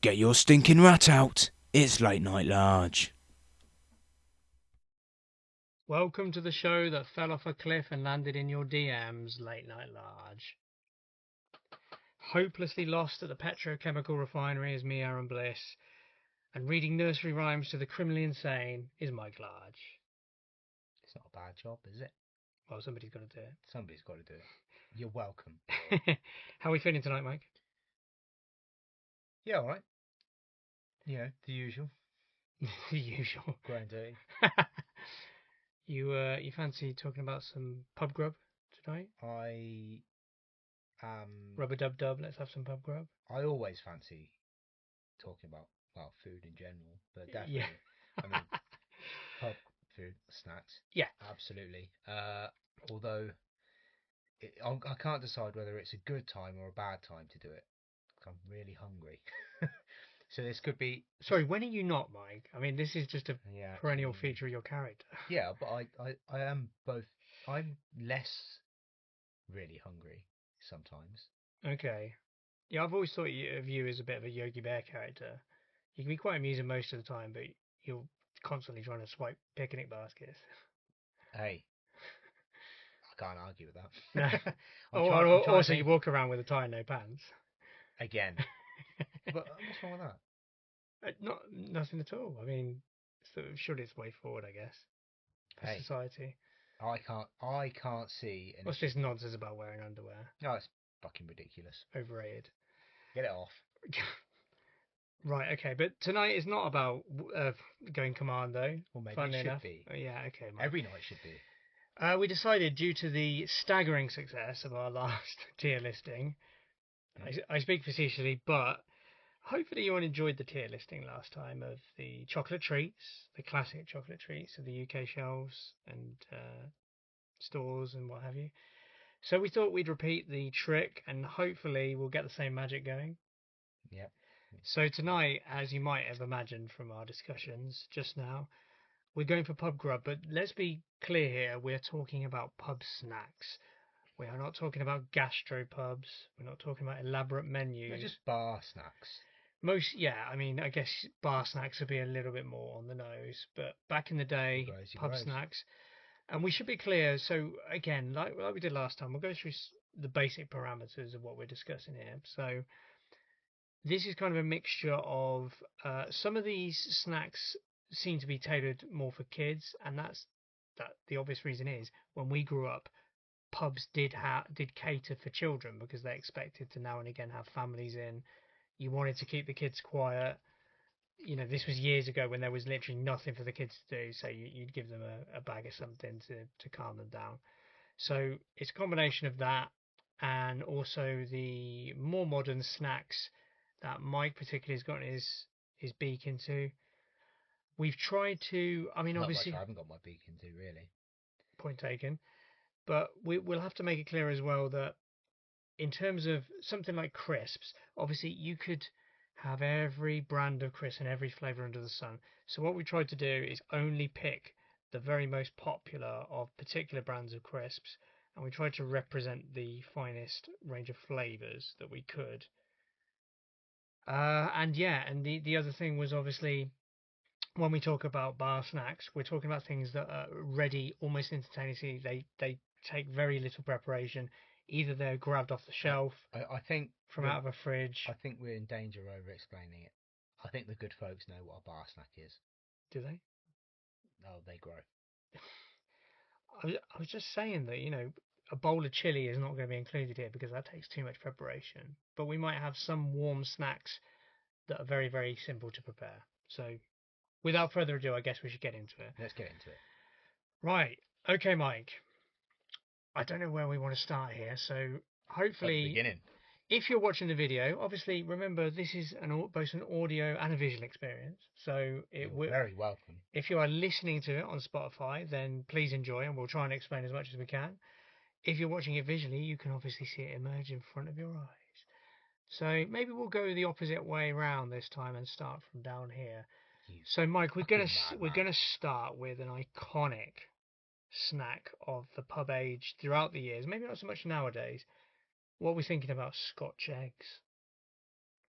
Get your stinking rat out. It's late night large. Welcome to the show that fell off a cliff and landed in your DMs, Late Night Large. Hopelessly lost at the petrochemical refinery is me, Aaron Bliss, and reading nursery rhymes to the criminally insane is Mike Large. It's not a bad job, is it? Well, somebody's got to do Somebody's got to do it. You're welcome. it. How are we feeling tonight, Mike? Yeah, all right. You know, the usual. The usual. Growing dirty. You fancy talking about some pub grub tonight? I Rubber dub dub, let's have some pub grub. I always fancy talking about, well, food in general, but definitely, Yeah. I mean, pub food, snacks. Yeah. Absolutely. Although, I can't decide whether it's a good time or a bad time to do it. 'Cause I'm really hungry. So this could be... Sorry, when are you not, Mike? I mean, this is just a perennial actually, feature of your character. Yeah, but I am both. I'm less really hungry sometimes. Okay. Yeah, I've always thought of you as a bit of a Yogi Bear character. You can be quite amusing most of the time, but you're constantly trying to swipe picnic baskets. Hey, I can't argue with No. that. I'm Oh, trying. I'm trying to also, you think walk around with a tie and no pants. again. But what's wrong with that? Nothing at all. I mean, surely it's the way forward, I guess, for Hey, society. I can't. I can't see. What's this nonsense about wearing underwear? No, it's fucking ridiculous. Overrated. Get it off. Right, okay, but tonight is not about going commando. Well, maybe Funnily it should enough. be. Yeah, okay, Mike. Every night should be. We decided, due to the staggering success of our last tier listing, I speak facetiously, but hopefully you all enjoyed the tier listing last time of the chocolate treats, the classic chocolate treats of the UK shelves and stores and what have you. So we thought we'd repeat the trick and hopefully we'll get the same magic going. Yep. So tonight, as you might have imagined from our discussions just now, we're going for pub grub, but let's be clear here, we're talking about pub snacks. We are not talking about gastro pubs. We're not talking about elaborate menus. They're just bar snacks. I mean, I guess bar snacks would be a little bit more on the nose, but back in the day, pub snacks. And we should be clear. So again, like we did last time, we'll go through the basic parameters of what we're discussing here. So this is kind of a mixture of some of these snacks seem to be tailored more for kids, and that the obvious reason is when we grew up, pubs did cater for children because they expected to now and again have families in. You wanted to keep the kids quiet. You know, this was years ago when there was literally nothing for the kids to do, so you'd give them a bag of something to calm them down. So it's a combination of that and also the more modern snacks that Mike particularly has gotten his beak into. We've tried to, I mean, Not obviously, much I haven't got my beak into, really. point taken, but we'll have to make it clear as well that in terms of something like crisps, obviously you could have every brand of crisp and every flavour under the sun. So what we tried to do is only pick the very most popular of particular brands of crisps, and we tried to represent the finest range of flavours that we could. And the other thing was obviously when we talk about bar snacks, we're talking about things that are ready almost instantaneously. They take very little preparation. Either they're grabbed off the shelf, I think from out of a fridge. I think we're in danger of over explaining it. I think the good folks know what a bar snack is. Do they? Oh, they grow. I was just saying that, a bowl of chili is not going to be included here because that takes too much preparation. But we might have some warm snacks that are very, very simple to prepare. So, without further ado, I guess we should get into it. Let's get into it. Right. Okay, Mike. I don't know where we want to start here. So, hopefully, beginning. If you're watching the video, obviously remember this is both an audio and a visual experience. So you're very welcome. If you are listening to it on Spotify, then please enjoy, and we'll try and explain as much as we can. If you're watching it visually, you can obviously see it emerge in front of your eyes. So maybe we'll go the opposite way around this time and start from down here. So Mike, we're gonna start with an iconic snack of the pub age throughout the years. Maybe not so much nowadays. What are we thinking about Scotch eggs?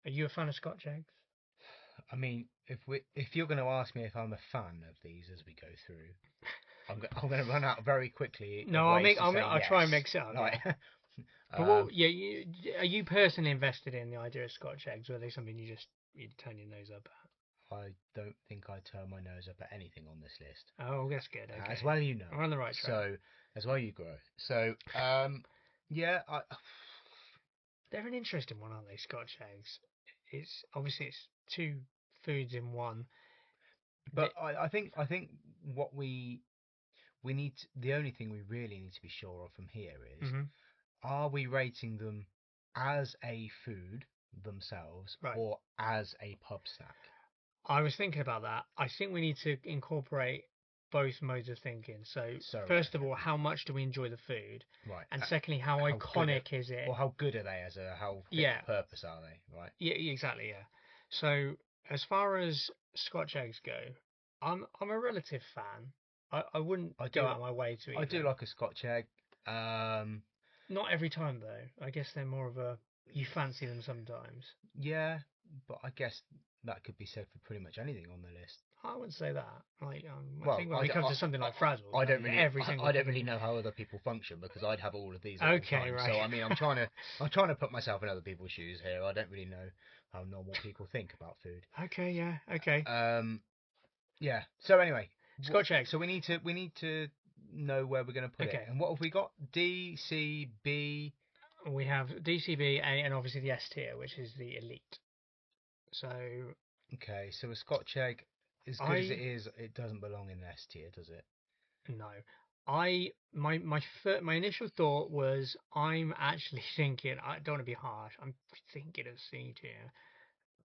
Are you a fan of Scotch eggs? I mean, if you're going to ask me if I'm a fan of these as we go through, I'm going to run out very quickly. No, I'll try and mix it up. Like, Yeah. But are you personally invested in the idea of Scotch eggs, or are they something you turn your nose up at? I don't think I turn my nose up at anything on this list. Oh, that's good. Okay. As well, you know. We're on the right track. So, as well, you grow. So, yeah, they're an interesting one, aren't they? Scotch eggs. It's two foods in one. But I think what we need the only thing we really need to be sure of from here is are we rating them as a food themselves or as a pub snack? I was thinking about that. I think we need to incorporate both modes of thinking. So first of all, how much do we enjoy the food? Right. And secondly, how iconic is it? Or how good are they how fit for purpose are they? Right. Yeah, exactly. Yeah. So as far as Scotch eggs go, I'm a relative fan. I wouldn't go out of my way to eat I do them. like a Scotch egg. Not every time though. I guess they're more of a you fancy them sometimes. Yeah, but I guess that could be said for pretty much anything on the list. I wouldn't say that. Like, I think when it comes to something like Frazzles, I don't really know how other people function because I'd have all of these at all times. Right. So I mean, I'm trying to put myself in other people's shoes here. I don't really know how normal people think about food. Okay, yeah, okay. Yeah. So anyway, Scotch egg. So we need to know where we're going to put it. And what have we got? D, C, B. We have D, C, B, A, and obviously the S tier, which is the elite. So. Okay, so a Scotch egg. As good as it is, it doesn't belong in S tier, does it? No. My initial thought was I'm actually thinking, I don't want to be harsh, I'm thinking of C tier.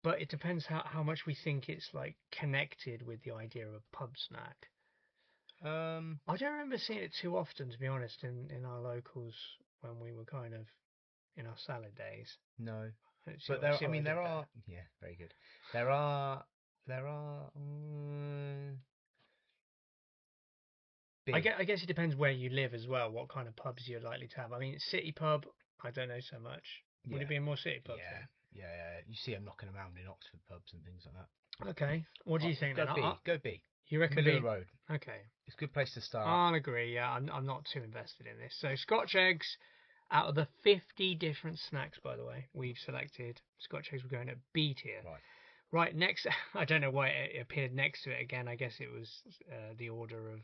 But it depends how much we think it's like connected with the idea of a pub snack. I don't remember seeing it too often, to be honest, in our locals when we were kind of in our salad days. No. But there are. Yeah, very good. There are. I guess it depends where you live as well. What kind of pubs you're likely to have. I mean, city pub, I don't know so much. Would it be a more city pub? Yeah. You see them knocking around in Oxford pubs and things like that. Okay. What do you think? Go B. You reckon middle of the road? Okay. It's a good place to start. I'll agree. Yeah, I'm not too invested in this. So Scotch eggs. Out of the 50 different snacks, by the way, we've selected Scotch eggs. We're going at B tier. Right, next, I don't know why it appeared next to it again. I guess it was the order of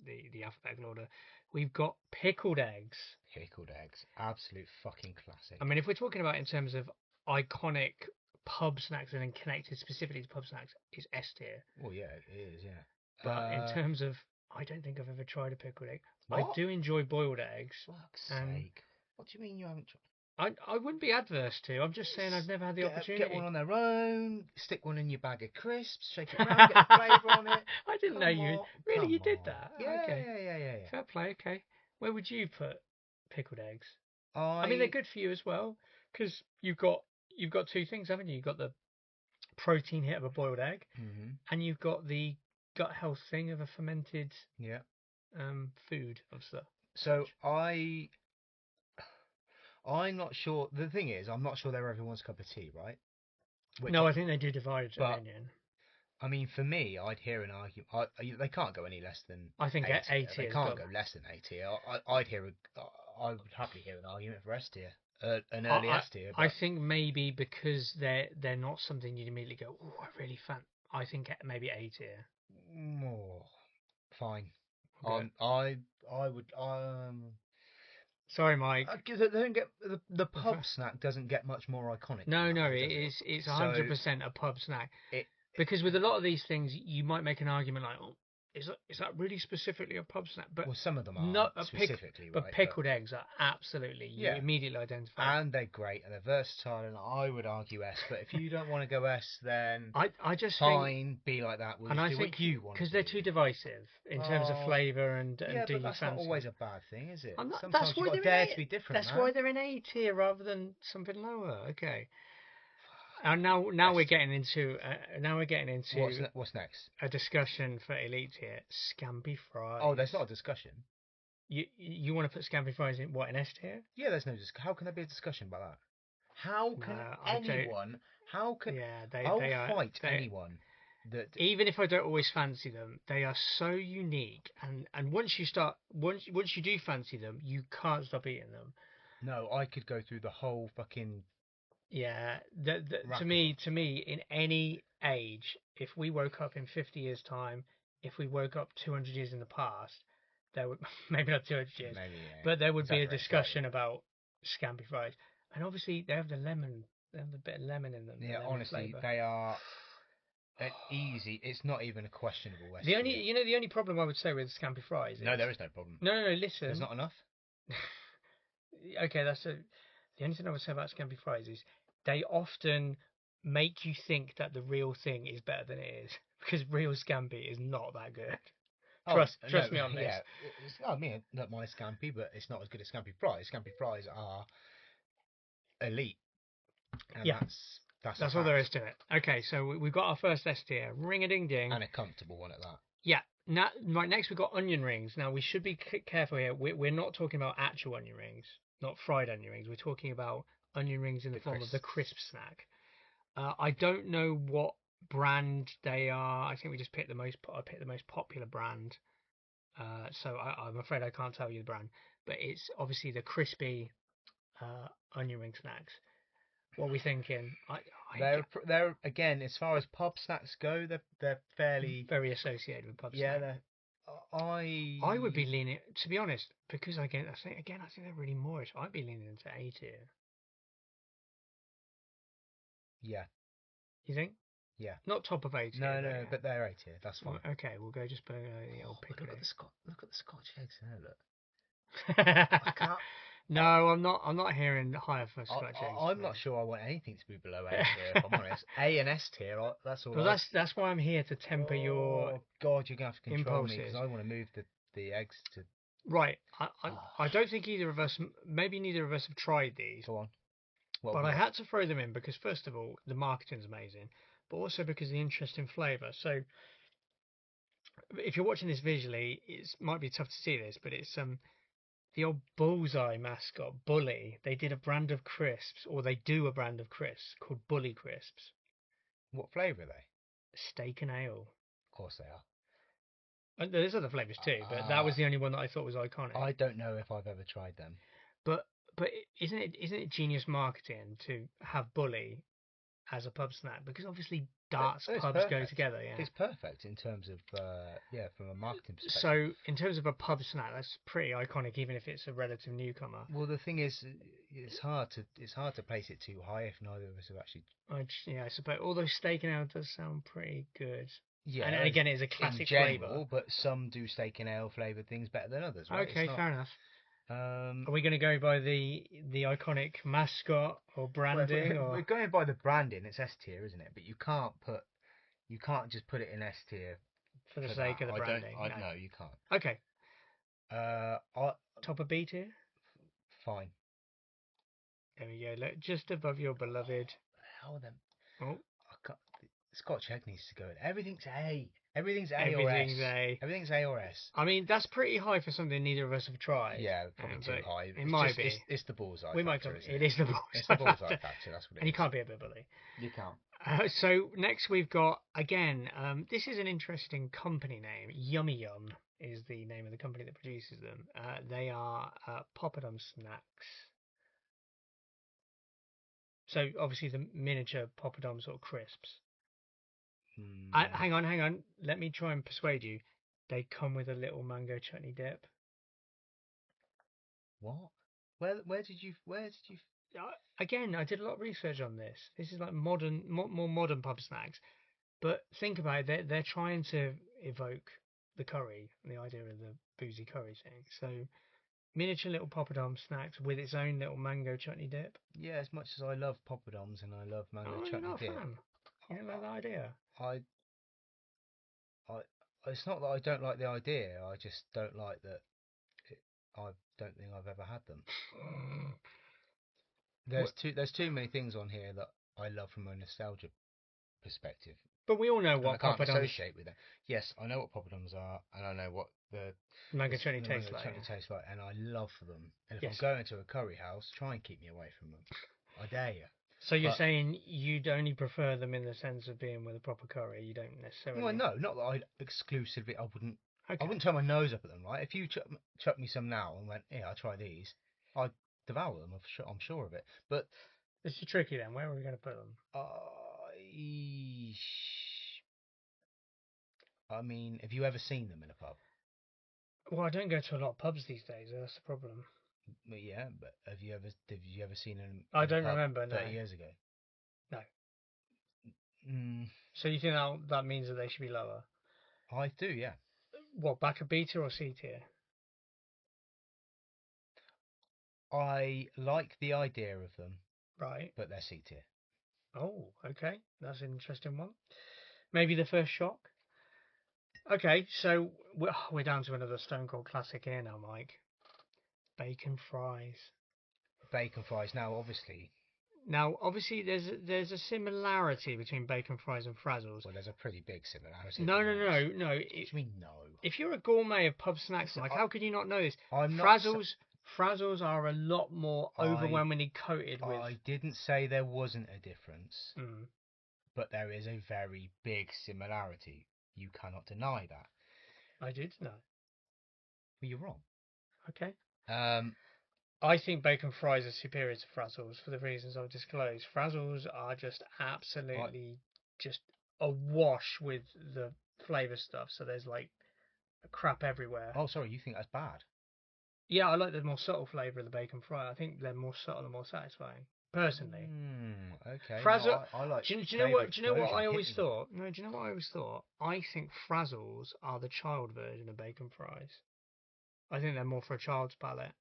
the alphabetical order. We've got pickled eggs. Pickled eggs. Absolute fucking classic. I mean, if we're talking about in terms of iconic pub snacks and then connected specifically to pub snacks, it's S tier. Well, yeah, it is, yeah. But in terms of, I don't think I've ever tried a pickled egg. What? I do enjoy boiled eggs. Fuck's sake. What do you mean you haven't tried? I wouldn't be adverse to. I'm just saying I've never had the opportunity. Get one on their own. Stick one in your bag of crisps. Shake it around. Get the flavour on it. I didn't know you. Really, you did that? Yeah, okay. Yeah. Fair play. Okay. Where would you put pickled eggs? I mean, they're good for you as well because you've got two things, haven't you? You've got the protein hit of a boiled egg, and you've got the gut health thing of a fermented food of stuff. So I'm not sure. The thing is, I'm not sure they're everyone's cup of tea, right? No, I think they do divide opinion. I mean, for me, I'd hear an argument. They can't go any less than. I think A tier. They can't go less than A tier. I would happily hear an argument for S tier, an early S tier. I think maybe because they're not something you'd immediately go, oh, I really fan. I think maybe A tier. More fine. Okay. I would. Sorry, Mike. They don't get the pub snack doesn't get much more iconic. No, it's 100% a pub snack. Because with a lot of these things, you might make an argument like, "Oh, is that really specifically a pub snack?" But some of them are not specifically. But pickled eggs are absolutely you immediately identify. And they're great and they're versatile. And I would argue S. But if you don't want to go S, then I just fine, be like that. We'll do what you want. Because they're too divisive in terms of flavour and do you that's fancy. not always a bad thing, is it? Sometimes you've got to dare to be different. That's why they're in A tier rather than something lower. Okay. And now we're getting into what's next? A discussion for elite here. Scampi fries. Oh, there's not a discussion. You want to put scampi fries in what, in S tier? Yeah, there's no discussion. How can there be a discussion about that? How can anyone? How can Yeah, I'll they are. fight anyone that Even if I don't always fancy them, they are so unique. And once you do fancy them, you can't stop eating them. no, I could go through the whole fucking Yeah, rack to of me, them. in any age, if we woke up in 50 years' time, if we woke up 200 years in the past, there would maybe not 200 years, Maybe yeah. but there would be a Exaggerate discussion slightly. about scampi fries. And obviously, they have the lemon, they have a bit of lemon in them, the Yeah, lemon honestly, flavour. they are an easy. It's not even a questionable S The tier. the only problem I would say with scampi fries No, is there is no problem. no, There's listen. not enough. Okay, the only thing I would say about scampi fries is they often make you think that the real thing is better than it is because real scampi is not that good. Oh no, Trust me on this. yeah. I mean, I don't mind scampi, but it's not as good as scampi fries. Scampi fries are elite, and Yeah, that's a that's all there fact, is to it. Okay, so we've got our first S tier, ring a ding ding. and a comfortable one at that. Yeah. Now, right next we've got onion rings. Now we should be careful here. We're not talking about actual onion rings, not fried onion rings. We're talking about onion rings in the The form of the crisps. crisp snack. I don't know what brand they are. I think we just picked I picked the most popular brand. So I'm afraid I can't tell you the brand, but it's obviously the crispy onion ring snacks. What are we thinking? They're again, as far as pub snacks go, they're fairly Very associated with pub yeah. snack. I would be leaning, to be honest, because I think they're really Moorish. I'd be leaning into A tier. yeah You think? yeah. Not top of A tier. No, Yeah. but they're A tier. That's fine. Okay, we'll go just below the old But pickle. look at the Scotch eggs there. Look, I can't. No, I'm not hearing higher for Scotch eggs. I'm not sure I want anything to be below A tier, if I'm honest. A and S tier, that's all. Well, that's why I'm here to temper your Oh God, you're gonna have to control me because impulses. I want to move the eggs to. Right. I don't think either of us, maybe neither of us have tried these, Go on. What have but we I got? had to throw them in because first of all, the marketing's amazing, but also because of the interesting flavour. So if you're watching this visually, it might be tough to see this, but it's the old Bullseye mascot, Bully. They did a brand of crisps, or they do a brand of crisps called Bully Crisps. What flavour are they? Steak and ale. Of course they are. And there's other flavours too, but that was the only one that I thought was iconic. I don't know if I've ever tried them. But isn't it genius marketing to have Bully as a pub snack? Because obviously darts It's pubs go perfect. together. Yeah. It's perfect in terms of from a marketing perspective. So in terms of a pub snack, that's pretty iconic, even if it's a relative newcomer. Well, the thing is, it's hard to place it too high if neither of us have actually. I suppose. Although steak and ale does sound pretty good. Yeah, and again, it's a classic in general, flavour. but some do steak and ale flavoured things better than others, right? Okay, fair enough. Are Um, we going to go by the iconic mascot or branding? Well, or we're going by the branding. It's S tier, isn't it? But you can't just put it in S tier for the for sake that. of the branding? No, you can't. Okay. I Top of B tier? fine. There we go. Look, just above your beloved. How them? Oh, I can't, Scotch egg needs to go in. Everything's A. Everything's A everything's or S. A. Everything's A or S. I mean, that's pretty high for something neither of us have tried. Yeah, probably too but high. It might be. It's the bullseye We might factor, come. isn't It it? is the bullseye. It's the bullseye factor. factor. That's what it And is. you can't be a bit bully. You can't. So next we've got again. This is an interesting company name. Yummy Yum is the name of the company that produces them. They are poppadom snacks. So obviously the miniature poppadom sort of crisps. Hang on. Let me try and persuade you. They come with a little mango chutney dip. What? Where did you? Again, I did a lot of research on this. This is like modern, more modern pub snacks. But think about it, they're trying to evoke the curry, the idea of the boozy curry thing. So miniature little poppadom snacks with its own little mango chutney dip. Yeah, as much as I love poppadoms and I love mango Oh, you're chutney not a dip, fan. You don't like the idea. I, I, it's not that I don't like the idea. I just don't like that. I don't think I've ever had them. There's too many things on here that I love from a nostalgia perspective. But we all know And I what can't poppadoms associate with them. Yes, I know what poppadoms are, and I know what the mango chutney the tastes mango like. chutney tastes like, and I love them. And if Yes. I'm going to a curry house, try and keep me away from them. I dare you. So you're saying you'd only prefer them in the sense of being with a proper curry. You don't necessarily. Well, no, not that I exclusively. I wouldn't. Okay. I wouldn't turn my nose up at them, right? If you chuck me some now and went, "Yeah, I'll try these," I'd devour them. I'm sure of it. But this is tricky then. Where are we going to put them? I mean, have you ever seen them in a pub? Well, I don't go to a lot of pubs these days. That's the problem. But yeah, but have you ever seen them? I In don't a pub remember. 30 years ago. No. Mm, So you think that means that they should be lower? I do, yeah. What, back a beta or C tier? I like the idea of them, Right. but they're C tier. Oh, okay. That's an interesting one. Maybe the first shock. Okay, so we're down to another Stone Cold classic here now, Mike. Bacon fries. Bacon fries. Now, obviously, there's a similarity between bacon fries and frazzles. Well, there's a pretty big similarity. No. What do you mean no? If you're a gourmet of pub snacks, Mike, how could you not know this? Frazzles are a lot more overwhelmingly coated with. I didn't say there wasn't a difference, Mm. but there is a very big similarity. You cannot deny that. I did know. Well, you're wrong. Okay. Um, I think bacon fries are superior to frazzles for the reasons I've disclosed. Frazzles are just absolutely just awash with the flavour stuff, so there's like crap everywhere. Oh, sorry, you think that's bad? Yeah, I like the more subtle flavour of the bacon fry. I think they're more subtle and more satisfying, personally. Okay. Frazzle. No, I like. Do you know what? Do you know what I always thought? No. Do you know what I always thought? I think frazzles are the child version of bacon fries. I think they're more for a child's palate.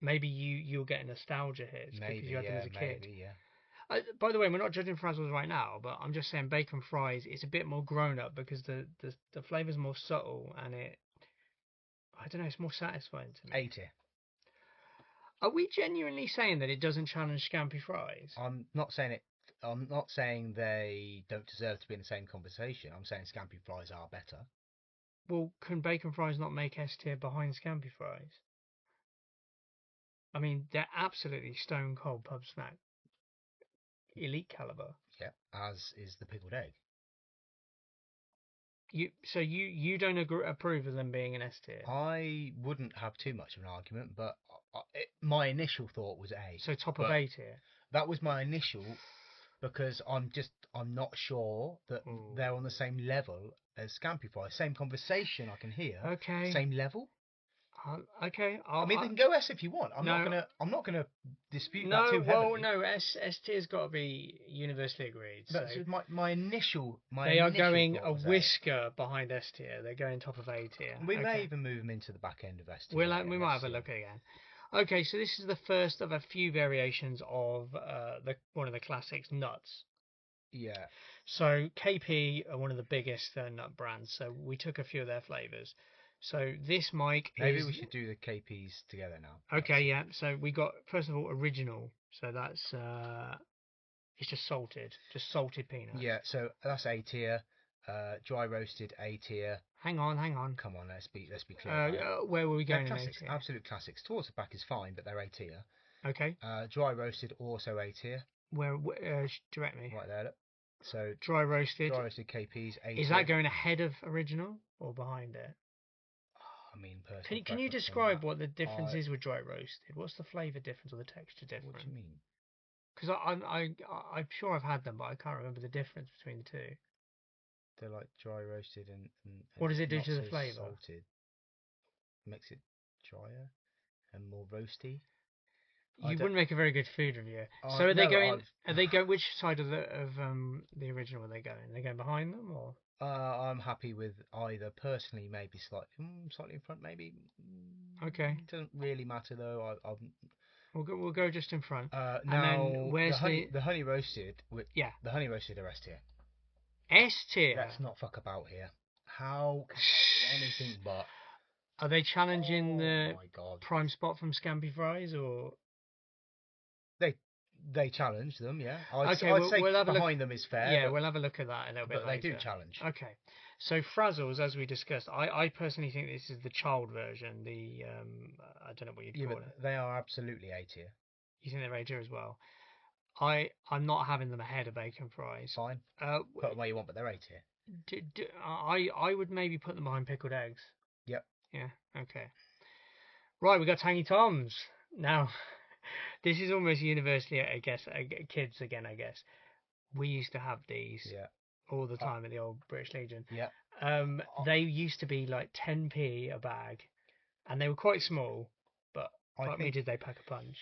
Maybe you'll get a nostalgia hit because you had them as a kid. Maybe, yeah. By the way, we're not judging frazzles right now, but I'm just saying bacon fries is a bit more grown up because the flavour's more subtle and I don't know, it's more satisfying to me. 80. Are we genuinely saying that it doesn't challenge scampi fries? I'm not saying it. I'm not saying they don't deserve to be in the same conversation. I'm saying scampi fries are better. Well, can bacon fries not make S tier behind scampi fries? I mean, they're absolutely stone cold pub snack. Elite caliber. Yeah, as is the pickled egg. You don't approve of them being an S tier? I wouldn't have too much of an argument, but my initial thought was A. So top of A tier? That was my initial, because I'm not sure that they're on the same level as scampi fries. Same conversation I can hear. Okay. Same level. Okay. I mean, they can go S if you want. I'm not gonna dispute that too heavily. No. S tier's got to be universally agreed. That's so my initial. They are going a whisker behind S tier. They're going top of A tier. We may even move them into the back end of S tier. We might have a look again. Okay, so this is the first of a few variations of one of the classics, nuts. Yeah. So KP are one of the biggest nut brands. So we took a few of their flavors. So this, Mike, maybe we should do the KPs together now. Okay, yeah. So we got, first of all, original. So that's it's just salted peanuts. Yeah. So that's A tier. Dry roasted A tier. Hang on. Come on, let's be clear. Where were we going? Classics, absolute classics. Towards the back is fine, but they're A tier. Okay. Dry roasted also A tier. Where direct me. Right there. Look. So dry roasted KPs A tier. Is that going ahead of original or behind it? I mean, personally. Can you describe what the difference is with dry roasted? What's the flavour difference or the texture difference? What do you mean? Because I'm sure I've had them, but I can't remember the difference between the two. They're like dry roasted and what does it do to the so flavour? Salted. Makes it drier and more roasty. You wouldn't make a very good food review. So are they going? Are they go? Which side of the original are they going? Are they going behind them or? I'm happy with either. Personally, maybe slightly in front, maybe. Okay. It doesn't really matter though. We'll go just in front. Now, and then where's the honey roasted? Yeah. The honey roasted are S tier. S tier. Let's not fuck about here. How can they be anything but? Are they challenging the prime spot from scampi fries or? They challenge them, yeah. I'd say we'll behind them is fair. Yeah, we'll have a look at that a little bit later. But they do challenge. Okay. So frazzles, as we discussed, I personally think this is the child version. The I don't know what you'd call it. They are absolutely A tier. You think they're A tier as well? I'm not having them ahead of bacon fries. Fine. Uh, Put them where you want, but they're A tier. I would maybe put them behind pickled eggs. Yep. Yeah. Okay. Right, we got Tangy Toms now. This is almost universally, I guess, kids again. I guess we used to have these all the time at the old British Legion. Yeah. They used to be like 10p a bag, and they were quite small. But did they pack a punch?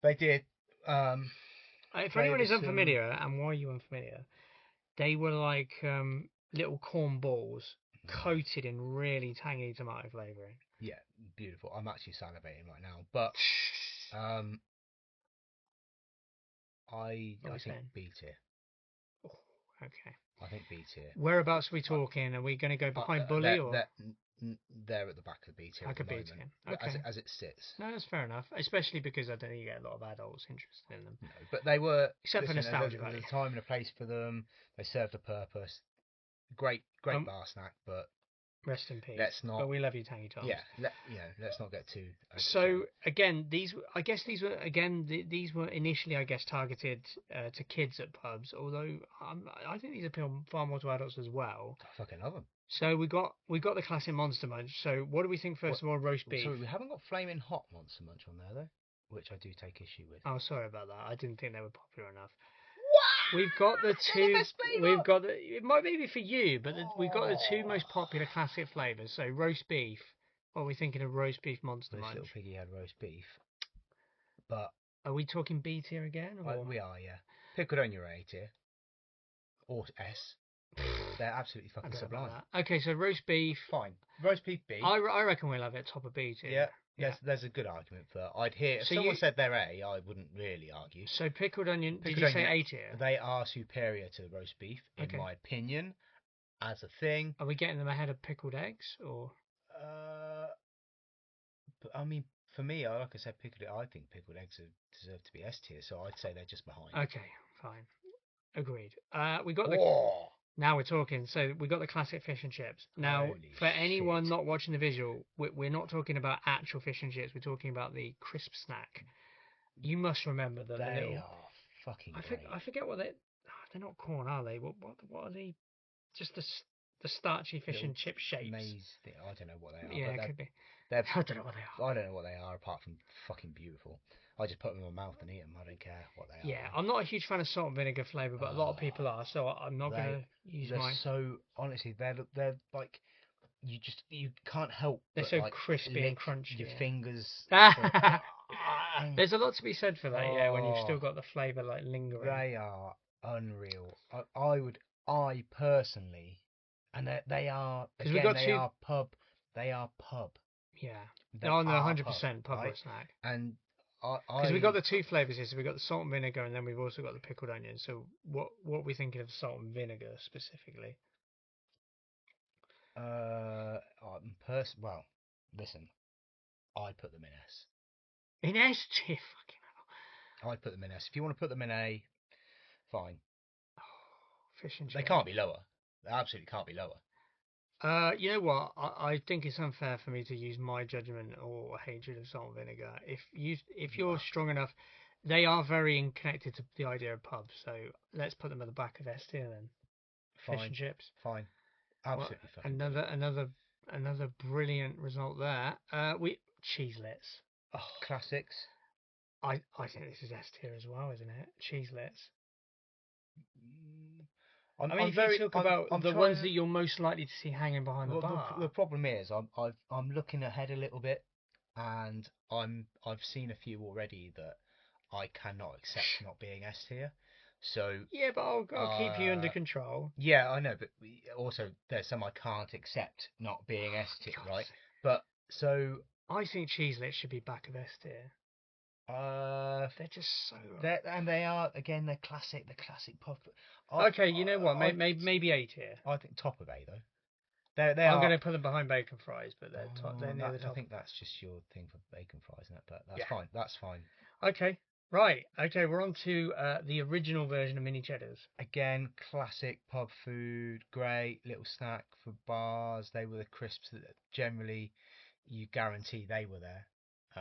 They did. For anyone who's unfamiliar, and why are you unfamiliar? They were like little corn balls coated in really tangy tomato flavouring. Yeah, beautiful. I'm actually salivating right now, but I think B tier. Oh, okay. I think B tier. Whereabouts are we talking? Are we going to go behind Bully or? They're at the back of the B tier. Back of B tier. Okay. As it sits. No, that's fair enough. Especially because I don't think you get a lot of adults interested in them. No, but they were. Except for nostalgia value. There's a time and a place for them. They served a purpose. Great bar snack, but rest in peace. Let's not. But we love you, Tangy Toms. Yeah, let's not get too. So again, these were initially, I guess, targeted to kids at pubs. Although I think these appeal far more to adults as well. I fucking love them. So we got the classic Monster Munch. So what do we think of all? Roast beef. Sorry, we haven't got flaming hot Monster Munch on there though, which I do take issue with. Oh, sorry about that. I didn't think they were popular enough. We've got the two. We've got the. It might be for you, but we've got the two most popular classic flavors. So roast beef. What are we thinking of roast beef Monster Munch? This little piggy had roast beef. But are we talking B tier again? Or? We are, yeah. Pickled onion A tier. Or S. They're absolutely fucking sublime. Okay, so roast beef. Fine. Roast beef B. I reckon we'll have it top of B tier. Yeah. There's a good argument for that. I'd hear if someone said they're A, I wouldn't really argue. So pickled onion, did you say A tier? They are superior to roast beef, in my opinion, as a thing. Are we getting them ahead of pickled eggs, or? I mean, for me, like I said, I think pickled eggs deserve to be S tier, so I'd say they're just behind. Okay, fine. Agreed. We got the. Now we're talking. So we got the classic fish and chips. Now, for anyone not watching the visual, we're not talking about actual fish and chips. We're talking about the crisp snack. You must remember that they are fucking great. I forget what they're not corn, are they? What are they? Just the starchy fish and chip shapes. I don't know what they are. Yeah, it could be. I don't know what they are. I don't know what they are apart from fucking beautiful. I just put them in my mouth and eat them. I don't care what they are. Yeah, I'm not a huge fan of salt and vinegar flavour, but a lot of people are, so I'm not going to use mine. So honestly, they're like you can't help. They're so crispy and crunchy. Your fingers. There's a lot to be said for that, when you've still got the flavour like lingering. They are unreal. I personally, and they are again. They are pub. Yeah. No, 100% pub snack. And because we've got the two flavours here, so we've got the salt and vinegar, and then we've also got the pickled onion. So what are we thinking of salt and vinegar specifically? Well, listen, I put them in S. In S tier, fucking hell. I put them in S. If you want to put them in A, fine. Fish and chips. They can't be lower. They absolutely can't be lower. You know what? I think it's unfair for me to use my judgment or hatred of salt and vinegar. If you're strong enough, they are very connected to the idea of pubs. So let's put them at the back of S tier then. Fish and chips. Fine. Absolutely fine. Another brilliant result there. Cheeselets. Oh, classics. I think this is S tier as well, isn't it? Cheeselets. I'm the ones that you're most likely to see hanging behind the bar. The problem is, I'm looking ahead a little bit, and I've seen a few already that I cannot accept not being S tier. So yeah, but I'll keep you under control. Yeah, I know, but also there's some I can't accept not being S tier, right? But so I think cheeselets should be back of S tier. They're just so. They are again. They're classic. The classic pub. Okay, you know what? Maybe A tier. I think top of A though. I'm going to put them behind bacon fries, but they're they're near the top. I think that's just your thing for bacon fries, isn't it? But that's fine. That's fine. Okay. Right. Okay. We're on to the original version of mini cheddars. Again, classic pub food. Great little snack for bars. They were the crisps that generally you guarantee they were there.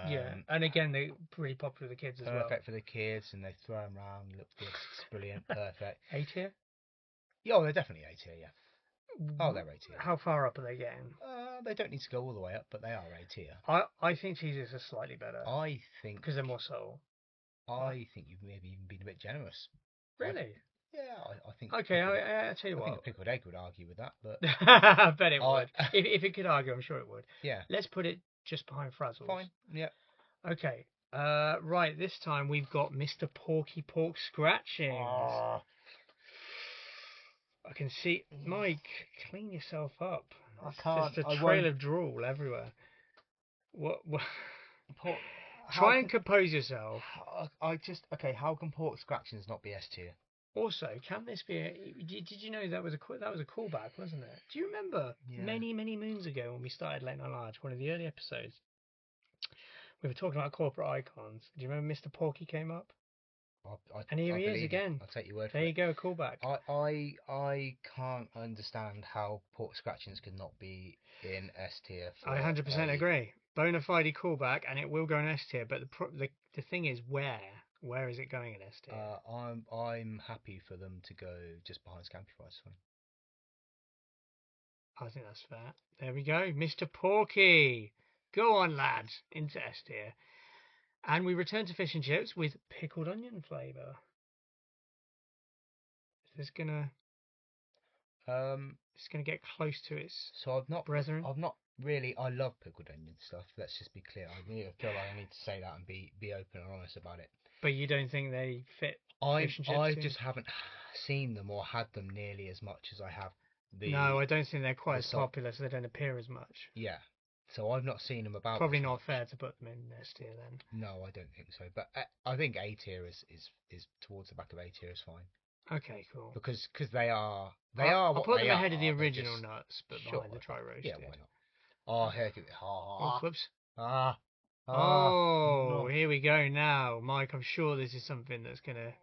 Yeah, and again, they're pretty popular with the kids as well. Perfect for the kids, and they throw them around. Look good, it's brilliant, perfect. A tier? Yeah, oh, they're definitely A tier. Yeah. Oh, they're A tier. How far up are they getting? They don't need to go all the way up, but they are A tier. I think cheeses are slightly better. I think because they're more subtle. I think you've maybe even been a bit generous. Really? I think. Okay, I tell you I what. think a pickled egg would argue with that, but I bet it would. If it could argue, I'm sure it would. Yeah. Let's put it just behind Frazzles. Fine. Yeah. Okay. Right. This time we've got Mr. Porky Pork Scratchings. Oh. I can see. Mike, clean yourself up. I can't. Just a trail of drool everywhere. What? Try and compose yourself. Okay. How can pork scratchings not be S tier? Also, can this be? Did you know that was a callback, wasn't it? Do you remember many moons ago when we started Late Night Large, one of the early episodes? We were talking about corporate icons. Do you remember Mr. Porky came up? And here he is again. I'll take your word for it. There you you go, a callback. I can't understand how pork scratchings could not be in S tier. I 100% agree. Bona fide callback, and it will go in S tier. But the thing is, where is it going in S tier? I'm happy for them to go just behind Scampy Fries. I think that's fair. There we go, Mr. Porky. Go on, lads, into S tier. And we return to fish and chips with pickled onion flavour. Is this gonna get close to its brethren? I've not really. I love pickled onion stuff. Let's just be clear. I feel like I need to say that and be open and honest about it. But you don't think they fit fish and chips? I just haven't seen them or had them nearly as much as I have. No, I don't think they're quite as popular, so they don't appear as much. Yeah. So I've not seen them about. Probably not fair to put them in S tier then. No, I don't think so. But I think A tier is towards the back of A tier is fine. Okay, cool. Because they are. I'll put them ahead of the original nuts, but behind the dry roasted. Yeah, why not? Oh, heck! Oh, whoops. No. Here we go now, Mike. I'm sure this is something that's gonna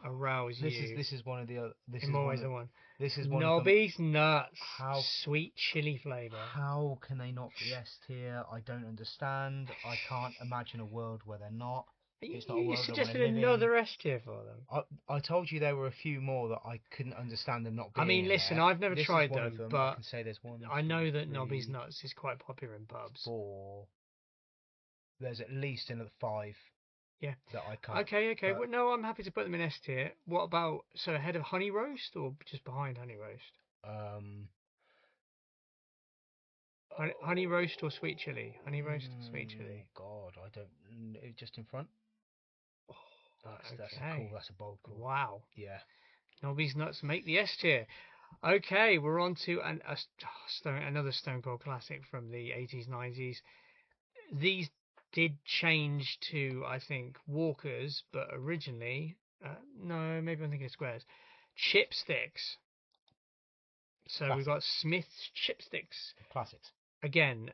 arouse you. This is one of the other. In more ways than one. This is one Nobby's nuts. How sweet chili flavour. How can they not be S tier? I don't understand. I can't imagine a world where they're not. It's not a world you suggested another S tier for them. I told you there were a few more that I couldn't understand them not being. I mean, listen, I've never tried them, but I can say there's one. I know that Nobby's nuts is quite popular in pubs. 4. There's at least another 5. Yeah. That I can't. Okay. Well, no, I'm happy to put them in S tier. What about ahead of honey roast or just behind honey roast? Honey roast or sweet chili? Honey roast or sweet chili? God, I don't. Just in front. Oh, that's cool. That's a bold call. Wow. Yeah. Nobby's nuts make the S tier. Okay, we're on to another Stone Cold classic from the 80s, 90s. These did change to, I think, Walkers, but originally, no, maybe I'm thinking of Squares. Chipsticks. So Classic. We've got Smith's Chipsticks. Classics. Again,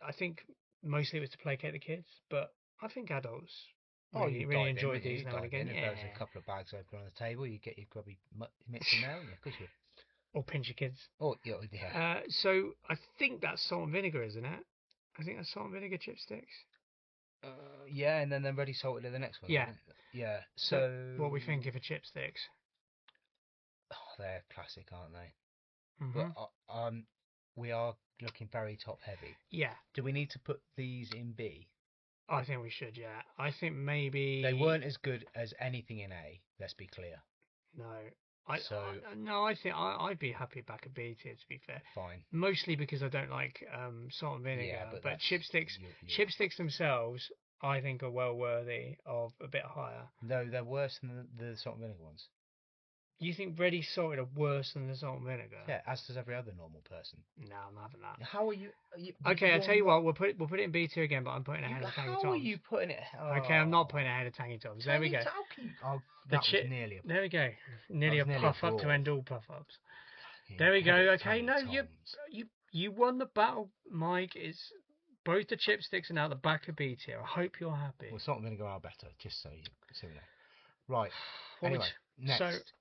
I think mostly it was to placate the kids, but I think adults really enjoyed these now and again. If there was a couple of bags open on the table, you get your grubby mitts in there, yeah, of course you would. Or pinch your kids. Oh, yeah. So I think that's salt and vinegar, isn't it? I think that's salt and vinegar chipsticks. Yeah, and then they're ready salted in the next one. Yeah. Yeah. So what we think of chipsticks? Oh, they're classic, aren't they? Mm-hmm. But we are looking very top heavy. Yeah. Do we need to put these in B? I think we should. Yeah. I think maybe they weren't as good as anything in A. Let's be clear. No. I think I'd be happy back at B tier, to be fair. Fine. Mostly because I don't like salt and vinegar. Yeah, but chipsticks themselves, I think, are well worthy of a bit higher. No, they're worse than the salt and vinegar ones. You think ready salted are worse than the salt and vinegar? Yeah, as does every other normal person. No, I'm having that. How are you? Okay, I'll tell you what. We'll put it in B tier again, but I'm putting it ahead of Tangy Toms. How are you putting it? Oh. Okay, I'm not putting it ahead of Tangy Toms. There we go. There we go. Nearly a puff up to end all puff ups. There we go. Okay, no, you won the battle, Mike. It's both the chipsticks are now the back of B tier. I hope you're happy. Well, it's not going to go out better, just so you know. Right. Anyway, next.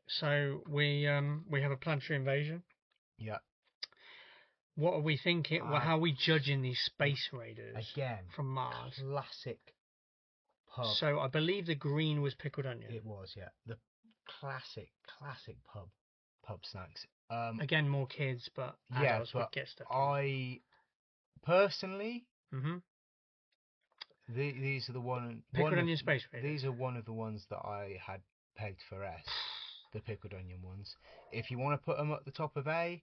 So we have a planetary invasion. Yeah. What are we thinking? Well, how are we judging these space raiders again from Mars? Classic pub. So I believe the green was pickled onion. It was, yeah. The classic pub snacks. Again, more kids, but yeah, adults would but get stuck. I personally, Mm-hmm. these are the Pickled onion space raiders. These are one of the ones that I had pegged for S. The pickled onion ones. If you want to put them at the top of A,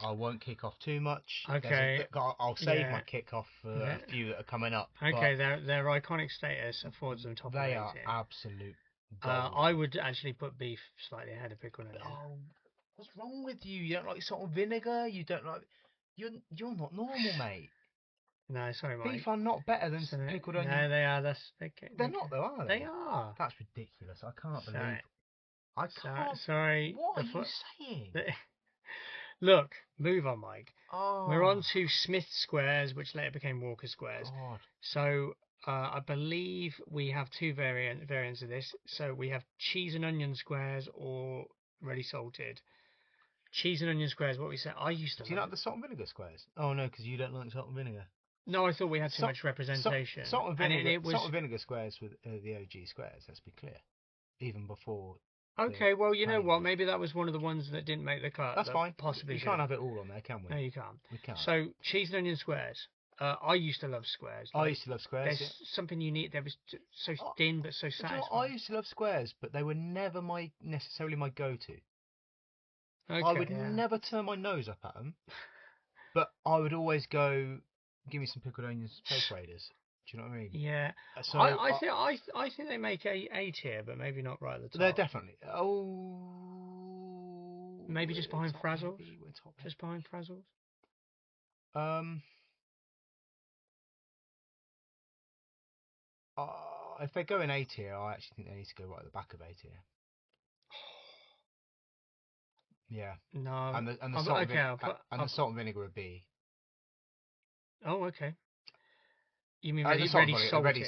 I won't kick off too much. Okay. I'll save my kick off for a few that are coming up. Okay, their iconic status affords them top of A tier. They are absolute gold. I would actually put beef slightly ahead of pickled onion. Oh, what's wrong with you? You don't like salt and vinegar? You don't like... You're not normal, mate. No, sorry, Mike. Beef are not better than pickled onion. No, they are. They're not, though, are they? They are. That's ridiculous. I can't believe... I can't... Sorry. What are you saying? Look, move on, Mike. Oh. We're on to Smith squares, which later became Walker squares. God. So I believe we have two variants of this. So we have cheese and onion squares or ready salted. Cheese and onion squares, what we said. I used to. Do you like the salt and vinegar squares? Oh no, because you don't like salt and vinegar. No, I thought we had too much representation. Salt and vinegar squares with the OG squares. Let's be clear. Even before. Okay, well, you know what? Maybe that was one of the ones that didn't make the cut. That's fine. Possibly we can't have it all on there, can we? No, you can't. We can't. So cheese and onion squares. I used to love squares. I used to love squares. There's something unique. They was so thin but so satisfying. I used to love squares, but they were never necessarily my go-to. Okay, I would never turn my nose up at them, but I would always go, give me some pickled onions, space raiders. Do you know what I mean? Yeah. So I think they make A tier, but maybe not right at the top. They're definitely. Maybe just behind Frazzles. Just behind Frazzles. If they go in A tier, I actually think they need to go right at the back of A tier. Yeah. No. And the salt and vinegar are B. Oh, okay. You mean ready salted?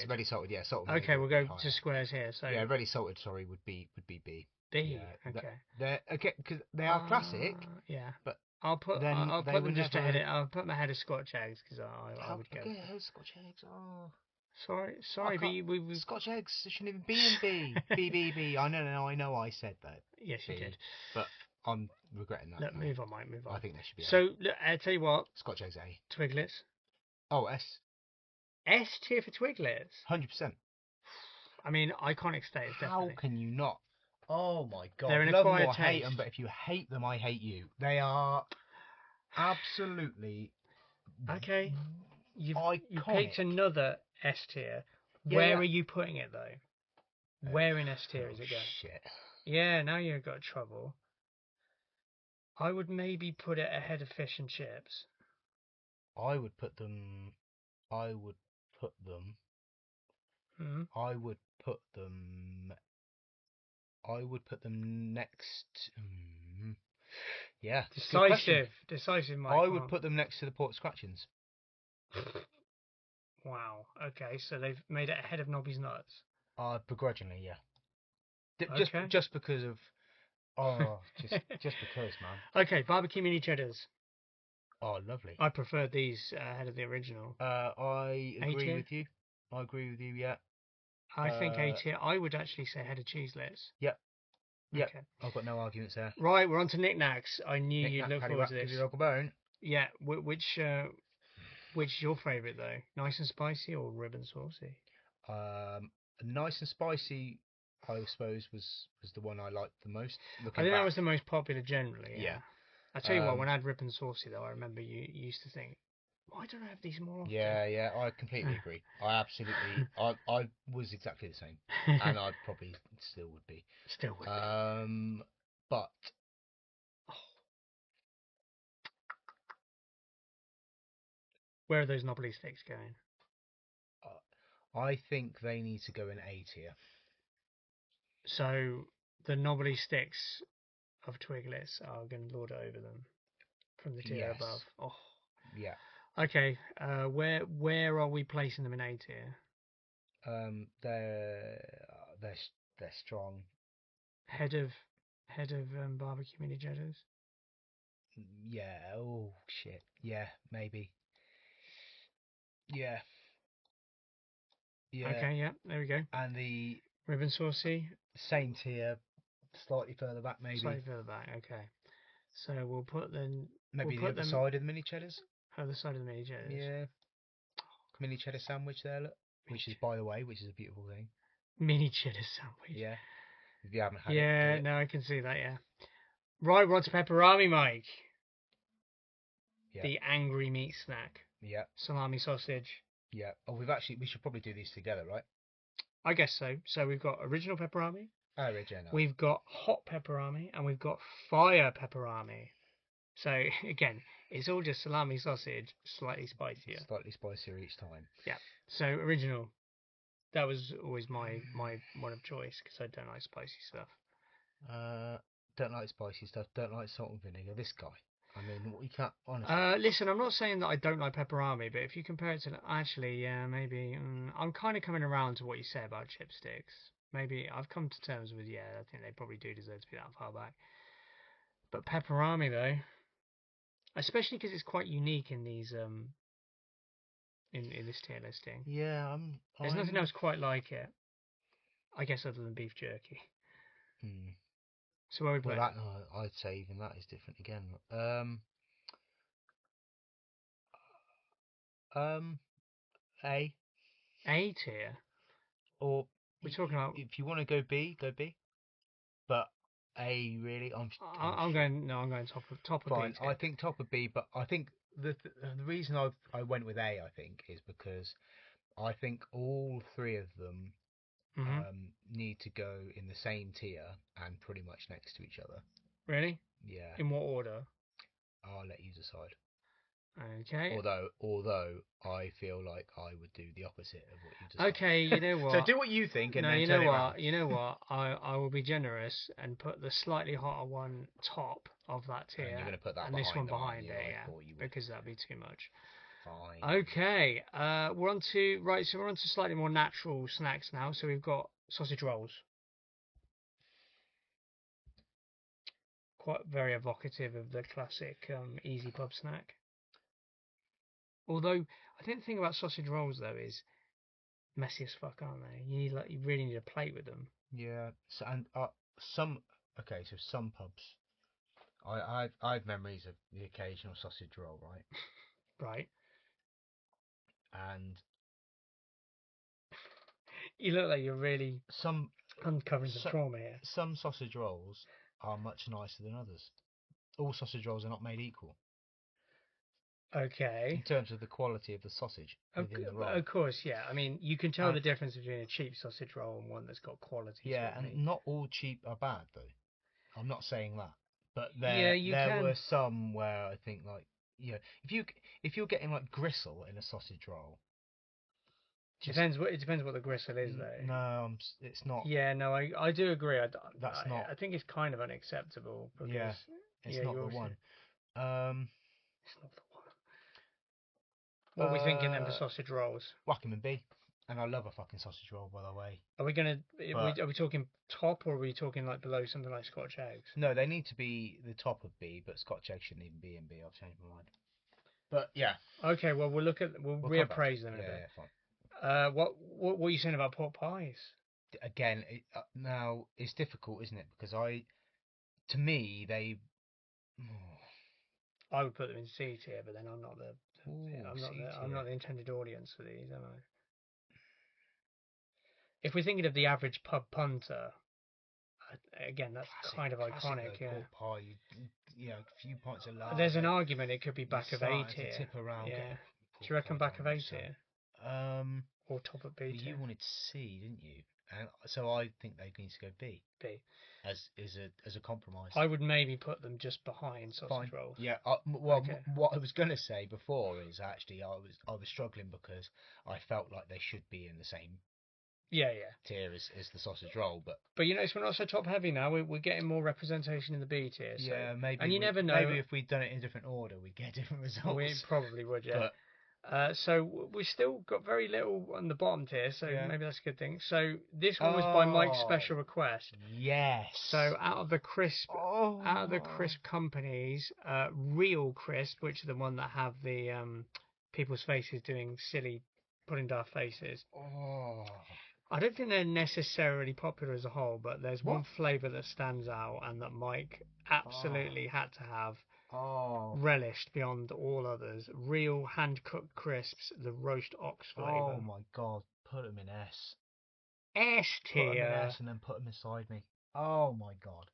Ready salted, yeah. Salt and okay, we'll go to squares here. So yeah, ready salted. Sorry, would be B. B. Yeah, okay. They're okay because they are classic. Yeah. But I'll put them just ahead. I'll put them ahead of Scotch eggs because I would go. Yeah, Scotch eggs. Oh. Sorry, we Scotch eggs shouldn't even be in B. B. I know. I said that. Yes, you did. But I'm regretting that. Look, move on, Mike. Move on. I think they should be. So, look, I tell you what. Scotch eggs A. Twiglets. Oh, S. S tier for Twiglets. 100%. I mean, iconic status. How can you not? Oh my God. They're an love acquired them or taste. hate them, but if you hate them, I hate you. They are absolutely okay. You iconic. picked another S tier. Yeah, Where are you putting it though? Where in S tier is it going? Shit. Yeah, now you've got trouble. I would maybe put it ahead of fish and chips. I would put them. Hmm? I would put them next. Yeah. Decisive, Mike. I would put them next to the pork scratchings. Wow. Okay, so they've made it ahead of Nobby's nuts. Begrudgingly, yeah. Okay. Just because of. Just because, man. Okay, barbecue mini cheddars. Oh, lovely. I prefer these ahead of the original. I agree with you. I agree with you. Yeah. I think A tier. I would actually say ahead of cheeselets. Yep. Yep. Okay. I've got no arguments there. Right, we're on to knickknacks. I knew you'd look forward to this. Your local bone. Yeah. Which is your favourite though? Nice and spicy or rib and saucy? Nice and spicy. I suppose was the one I liked the most. I think that was the most popular generally. Yeah. I tell you what, when I had rib and saucy though, I remember you used to think, why don't I have these more often? Yeah, I completely agree. I absolutely, I was exactly the same, and I probably still would be. Still would be. But where are those knobbly sticks going? I think they need to go in A tier. So the knobbly sticks of Twiglets are going to lord it over them from the tier above. Oh. Yeah. Okay. Where are we placing them in A tier? They're strong. Head of barbecue mini cheddars. Yeah. Oh shit. Yeah. Maybe. Yeah. Yeah. Okay, yeah, there we go. And the Ribbon saucy, same tier, slightly further back, maybe. slightly further back. Okay, so we'll put them. Maybe We'll the put other them side of the mini cheddars. other side of the mini cheddars. Yeah. Mini cheddar sandwich there, look. Which is, by the way, which is a beautiful thing. Mini cheddar sandwich. Yeah. If you haven't had Yeah, it. no, I can see that. Yeah. Right, we're on to pepperami, Mike. Yeah. The angry meat snack. Yeah. Salami sausage. Yeah. Oh, we should probably do these together, right? I guess so. So we've got original pepperami. Original. We've got hot pepperami, and we've got fire pepperami. So again, it's all just salami sausage, slightly spicier. Slightly spicier each time. Yeah. So original. That was always my one of choice because I don't like spicy stuff. Don't like spicy stuff. Don't like salt and vinegar. This guy. I mean, you can't honestly. Listen, I'm not saying that I don't like pepperami, but if you compare it to actually, yeah, maybe I'm kind of coming around to what you say about chipsticks. Maybe I've come to terms with I think they probably do deserve to be that far back. But pepperami though, especially because it's quite unique in these in this tier listing. Yeah, There's nothing else quite like it, I guess, other than beef jerky. So where we put that, I'd say even that is different again. A tier, or we're talking about. If you want to go B, go B. But A really, I'm going top of fine. B tier. I think top of B, but I think the reason I went with A, I think, is because I think all three of them need to go in the same tier and pretty much next to each other. Really? Yeah. In what order? I'll let you decide. Okay. Although I feel like I would do the opposite of what you decide. Okay, you know what? So do what you think, and no, then you turn know it what? around. You know what? I will be generous and put the slightly hotter one top of that tier, And you're going to put that and behind this one them, behind you? it, yeah, you because that'd be too much. Fine. Okay, we're on to So we're on to slightly more natural snacks now. So we've got sausage rolls. Quite very evocative of the classic easy pub snack. Although I think the thing about sausage rolls though is messy as fuck, aren't they? You really need a plate with them. Yeah. So and some so some pubs. I have memories of the occasional sausage roll, right? Right. And you look like you're really uncovering some trauma here. Some sausage rolls are much nicer than others. All sausage rolls are not made equal. Okay. In terms of the quality of the sausage within the roll. Of course, yeah. I mean, you can tell the difference between a cheap sausage roll and one that's got quality. Yeah, and not all cheap are bad though. I'm not saying that, but there were some where I think like if you're getting like gristle in a sausage roll. It depends what the gristle is though. No, it's not. Yeah, no, I do agree. That's not. I think it's kind of unacceptable because it's not the one. It's not the one. What are we thinking then for sausage rolls? Whack 'em and B. And I love a fucking sausage roll, by the way. Are we talking top, or are we talking like below something like Scotch eggs? No, they need to be the top of B, but Scotch eggs shouldn't even be in B. I've changed my mind. But yeah. Okay, well we'll reappraise them a bit. Yeah, fine. What are you saying about pork pies? Again, now it's difficult, isn't it? Because to me, they. I would put them in C tier, but then I'm not the intended audience for these, am I? If we're thinking of the average pub punter, again, that's kind of iconic. Yeah. Pork pie, a few pints of lard. There's an argument it could be back of A tier. Tip around. Yeah. Do you reckon back of A tier? Or top of B tier? You wanted C, didn't you? And so I think they need to go B. B. As a compromise. I would maybe put them just behind sausage rolls. Yeah. What I was going to say before is actually I was struggling because I felt like they should be in the same. Yeah. Tier as the sausage roll, but you notice we're not so top heavy now. We're getting more representation in the B tier. So. Yeah, maybe. And you never know. Maybe if we'd done it in a different order, we'd get different results. We probably would, yeah. So we still got very little on the bottom tier, so Yeah. maybe that's a good thing. So this one was by Mike's special request. Yes. So out of the crisp companies, Real Crisp, which are the one that have the people's faces doing silly pudding daft faces. Oh. I don't think they're necessarily popular as a whole, but there's one flavour that stands out and that Mike absolutely had to have. Relished beyond all others. Real hand-cooked crisps, the roast ox flavour. Oh my god, put them in S. S tier. Put them in S and then put them inside me. Oh my god.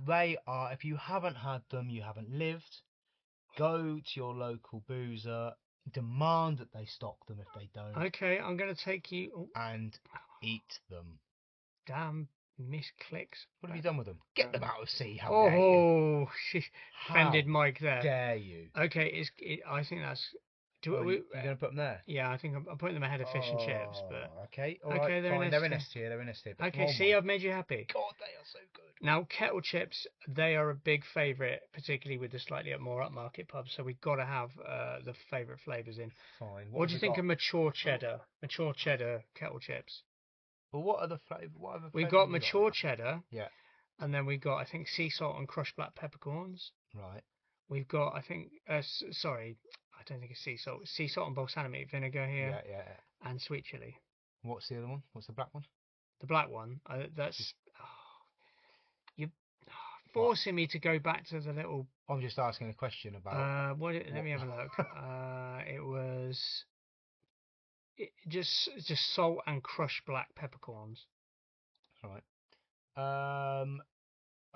They are, if you haven't had them, you haven't lived. Go to your local boozer, demand that they stock them if they don't. Okay, I'm going to take you... Oh. And eat them. Damn misclicks. What have you done with them? Get them out of sea, how dare you? Oh, she offended Mike there. Dare you? Okay, I think that's... You're going to put them there? Yeah, I think I'm putting them ahead of fish and chips, but... Okay, alright, fine, they're in S tier, Okay, see, I've made you happy. God, they are so good. Now, kettle chips, they are a big favourite, particularly with the slightly more upmarket pubs, so we've got to have the favourite flavours in. Fine. What do you think of mature cheddar? Mature cheddar kettle chips. Well, what are the flavours? We've got mature cheddar. Yeah. And then we've got, I think, sea salt and crushed black peppercorns. Right. We've got, I think, sorry, I don't think it's sea salt. Sea salt and balsamic vinegar here. Yeah. And sweet chili. What's the other one? What's the black one? The black one, that's... you're forcing me to go back to the little... I'm just asking a question about... let me have a look. It was... just salt and crushed black peppercorns. Right.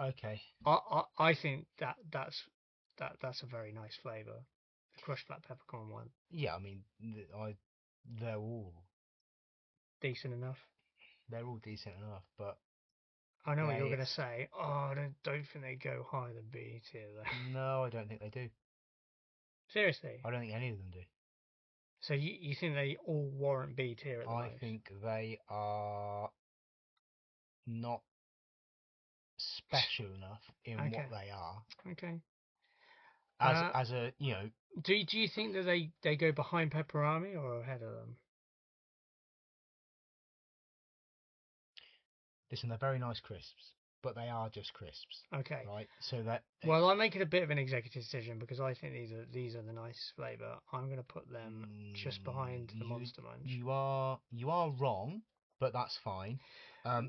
Okay. I think that's a very nice flavour. The crushed black peppercorn one. Yeah, I mean, they're all decent enough. They're all decent enough, but I know what you're going to say. Oh, I don't think they go higher than B tier though. No, I don't think they do. Seriously? I don't think any of them do. So you think they all warrant B tier at the most? I think they are not special enough in what they are. Okay. As a, you know... Do you think that they go behind Pepperami or ahead of them? Listen, they're very nice crisps, but they are just crisps. Okay. Right. So that. Well, I make it a bit of an executive decision because I think these are the nice flavour. I'm going to put them just behind the Monster Munch. You are wrong, but that's fine.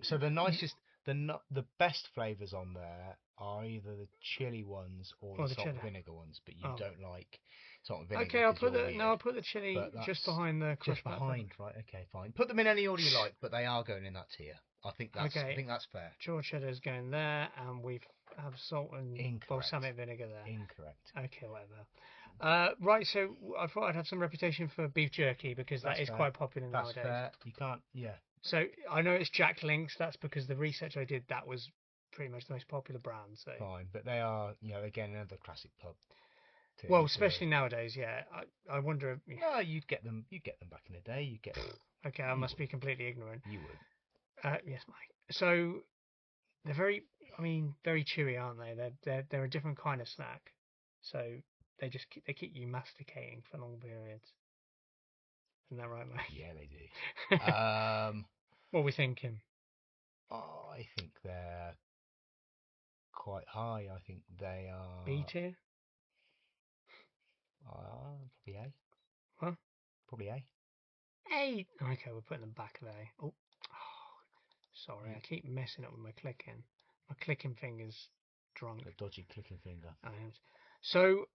So the nicest, the best flavours on there are either the chili ones or the salt and vinegar ones, but you don't like salt and vinegar. Okay, I'll put the chili just behind the crushed black pepper. Right? Okay, fine. Put them in any order you like, but they are going in that tier. I think that's fair. George cheddar's going there, and we have salt and balsamic vinegar there. Incorrect. Okay, whatever. Right, so I thought I'd have some reputation for beef jerky because that is quite popular nowadays. That's fair. You can't, yeah. So I know it's Jack Link's. That's because the research I did, that was pretty much the most popular brand. So fine, but they are, again, another classic pub. Well, especially nowadays, yeah. I wonder. No, you'd get them back in the day. You get. Okay, I must be completely ignorant. You would. Yes, Mike. So they're very chewy, aren't they? They're a different kind of snack. So they keep you masticating for long periods. Isn't that right, Mike? Yeah, they do. What are we thinking? I think they're quite high. I think they are B tier. Probably A. What? Probably A. A. Okay, we're putting them back of A. Oh, sorry, I keep messing up with my clicking. My clicking finger's drunk. A dodgy clicking finger. So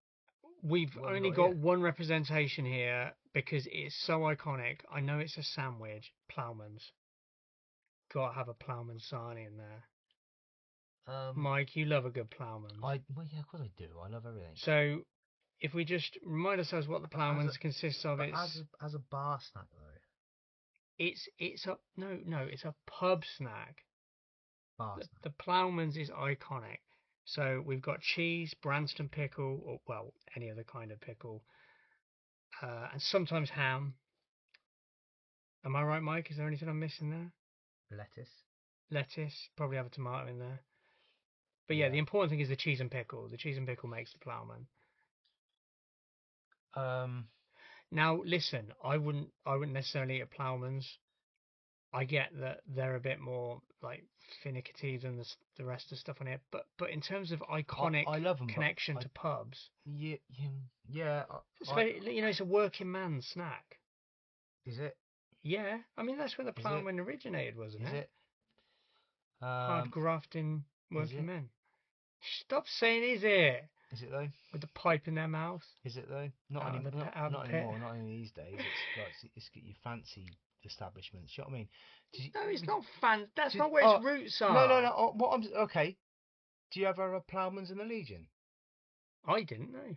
we've only got one representation here because it's so iconic. I know it's a sandwich. Ploughman's. Got to have a Ploughman's sarnie in there. Mike, you love a good Ploughman's. Well, yeah, of course I do. I love everything. So if we just remind ourselves what the Ploughman's consists of, it's as a bar snack though. It's a pub snack. Bar snack. The Ploughman's is iconic. So we've got cheese, Branston pickle, or well, any other kind of pickle, and sometimes ham. Am I right, Mike? Is there anything I'm missing there? Lettuce. Probably have a tomato in there. But yeah, the important thing is the cheese and pickle. The cheese and pickle makes the Ploughman. Now, listen, I wouldn't necessarily eat a Ploughman's. I get that they're a bit more like finicky than the rest of the stuff on here, but in terms of iconic I love them, connection to pubs, yeah, yeah. it's a working man's snack. Is it? Yeah, I mean that's where the Is it? ploughman originated, wasn't Is it? it? Hard grafting Is working it? men. Stop saying is it Is it though? with the pipe in their mouth. Is it though? Not Out of anymore. the- out of Not the pit. anymore. Not in these days. It's like it's your fancy establishments. You know what I mean? No, it's not fan. That's did- not where oh, its roots are. No. What I'm okay. Do you ever have Ploughman's in the Legion? I didn't know.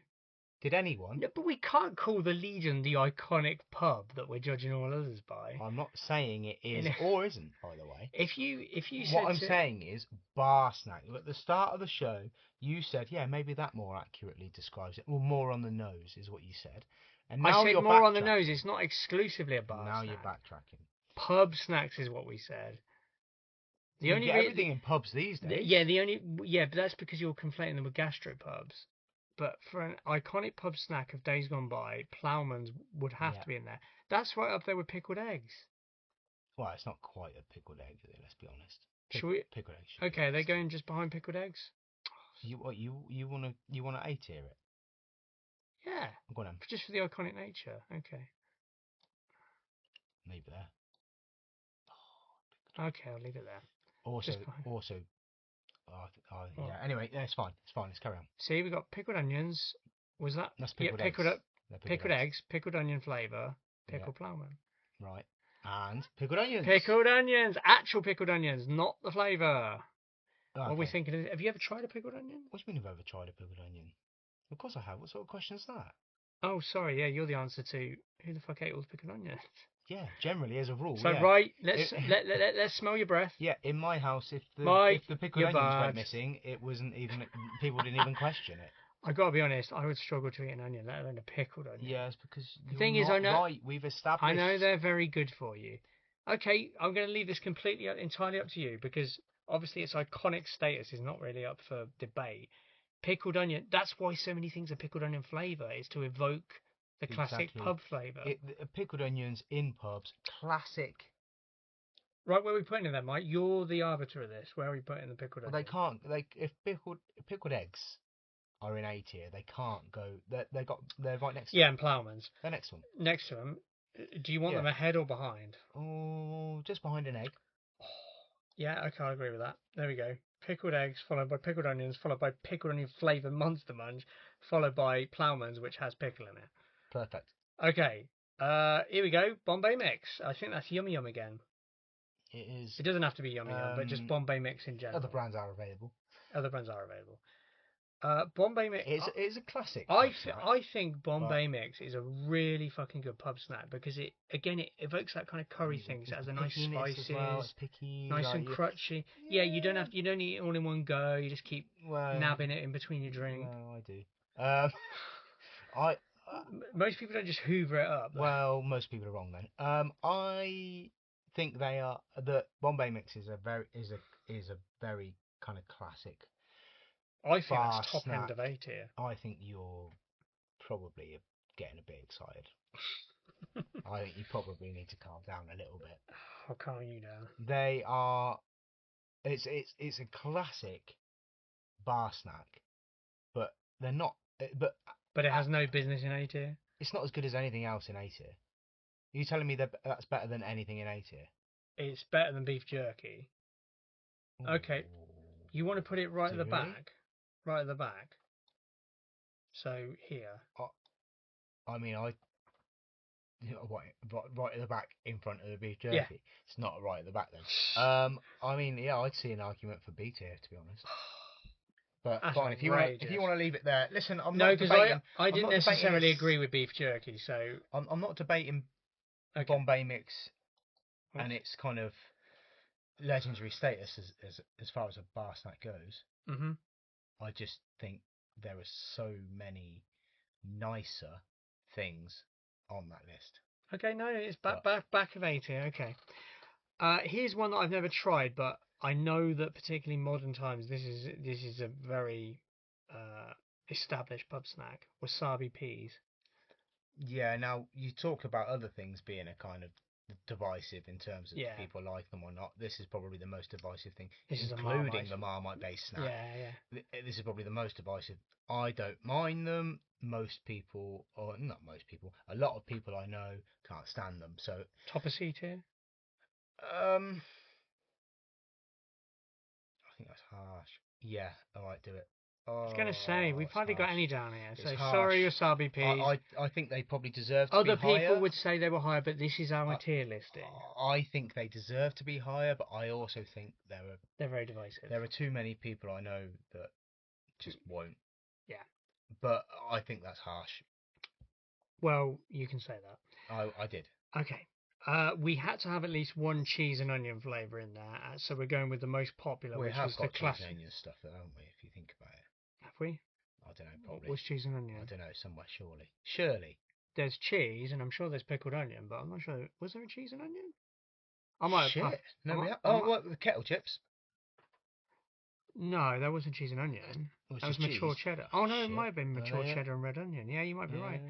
Did anyone? No, but we can't call the Legion the iconic pub that we're judging all others by. I'm not saying it is or isn't, by the way. If you What I'm saying is bar snack. At the start of the show, you said, yeah, maybe that more accurately describes it. Well, more on the nose is what you said. And now I said you're more on the backtracking. nose. It's not exclusively a bar Now snack. you're backtracking. Pub snacks is what we said. You get everything in pubs these days. But that's because you're conflating them with gastropubs. But for an iconic pub snack of days gone by, Ploughman's would have to be in there. That's right up there with pickled eggs. Well, it's not quite a pickled egg, is it? Let's be honest. Pickled eggs. Okay, are they going just behind pickled eggs? You wanna A tier it? Yeah. Go on then. Just for the iconic nature. Okay. Leave it there. Okay, I'll leave it there. Yeah. Anyway, yeah, it's fine. Let's carry on. See, we got pickled onions. Was that? That's pickled eggs. Pickled eggs, pickled onion flavour, pickled Ploughman. Right. And pickled onions. Pickled onions, actual pickled onions, not the flavour. Okay. What are we thinking? Have you ever tried a pickled onion? What do you mean I've ever tried a pickled onion? Of course I have. What sort of question is that? Oh, sorry. Yeah, you're the answer to who the fuck ate all the pickled onions. Yeah, generally as a rule. So yeah. right, let's smell your breath. Yeah, in my house, if the pickled onions went missing, it wasn't even people didn't even question it. I gotta be honest, I would struggle to eat an onion, let alone a pickled onion. Yeah, it's because the thing is, I know we've established. I know they're very good for you. Okay, I'm going to leave this entirely up to you because obviously its iconic status is not really up for debate. Pickled onion, that's why so many things are pickled onion flavour, is to evoke the classic pub flavour. Pickled onions in pubs, classic. Right, where are we putting it then, Mike? You're the arbiter of this. Where are we putting the pickled onion? They can't. If pickled eggs are in A tier, they can't go. They're right next to them. And Ploughman's. They're next to them. Next to them. Do you want them ahead or behind? Oh, just behind an egg. Yeah, okay, I agree with that. There we go. Pickled eggs, followed by pickled onions, followed by pickled onion flavoured Monster Munch, followed by Ploughman's, which has pickle in it. Perfect. Okay, here we go. Bombay mix. I think that's yummy yum again. It is. It doesn't have to be yummy yum, but just Bombay mix in general. Other brands are available. Bombay mix. It's a classic. I think Bombay mix is a really fucking good pub snack because it evokes that kind of curry thing. So it has a nice spices, it's picky, nice and crunchy. Yeah, you don't eat it all in one go. You just keep nabbing it in between your drink. No, I do. Most people don't just hoover it up. Well, most people are wrong then. I think the Bombay mix is a very kind of classic. I think that's top end of A tier. I think you're probably getting a bit excited. I think you probably need to calm down a little bit. I'll calm you down. They are. It's a classic bar snack, but they're not. But it has no business in A tier. It's not as good as anything else in A tier. Are you telling me that's better than anything in A tier? It's better than beef jerky. Ooh. Okay, you want to put it right at the back? Right at the back. So here. I mean, right at the back in front of the beef jerky. Yeah. It's not right at the back then. I mean, yeah, I'd see an argument for B tier, to be honest. But that's fine, outrageous. if you want to leave it there. Listen, I'm not debating. No, because I didn't necessarily agree with beef jerky, so I'm not debating Bombay mix and its kind of legendary status as far as a bar snack goes. Mm-hmm. I just think there are so many nicer things on that list. Okay, no, it's back of 80. Okay. Here's one that I've never tried, but I know that particularly modern times this is a very established pub snack. Wasabi peas. Yeah. Now you talk about other things being a kind of divisive in terms of if people like them or not. This is probably the most divisive thing, including the Marmite-based snack. Yeah. This is probably the most divisive. I don't mind them. Most people, or not most people, a lot of people I know can't stand them. So top of C tier. I think that's harsh. Yeah, all right, do it. I was going to say, we've hardly got any down here, so sorry, wasabi peas. I think they probably deserve to Other be higher. people would say they were higher, but this is our tier listing. I think they deserve to be higher, but I also think they're very divisive. There are too many people I know that just won't. Yeah. But I think that's harsh. Well, you can say that. I did. Okay. We had to have at least one cheese and onion flavour in there, so we're going with the most popular, which was the classic. Cheese and onion stuff, though, haven't we? If you think about it. Have we? I don't know. Probably. What's cheese and onion? I don't know. Somewhere, surely. There's cheese, and I'm sure there's pickled onion, but I'm not sure. Was there a cheese and onion? I might have. What, the kettle chips? No, that wasn't cheese and onion. That was mature cheddar. Oh no, it might have been mature cheddar and red onion. Yeah, you might be right.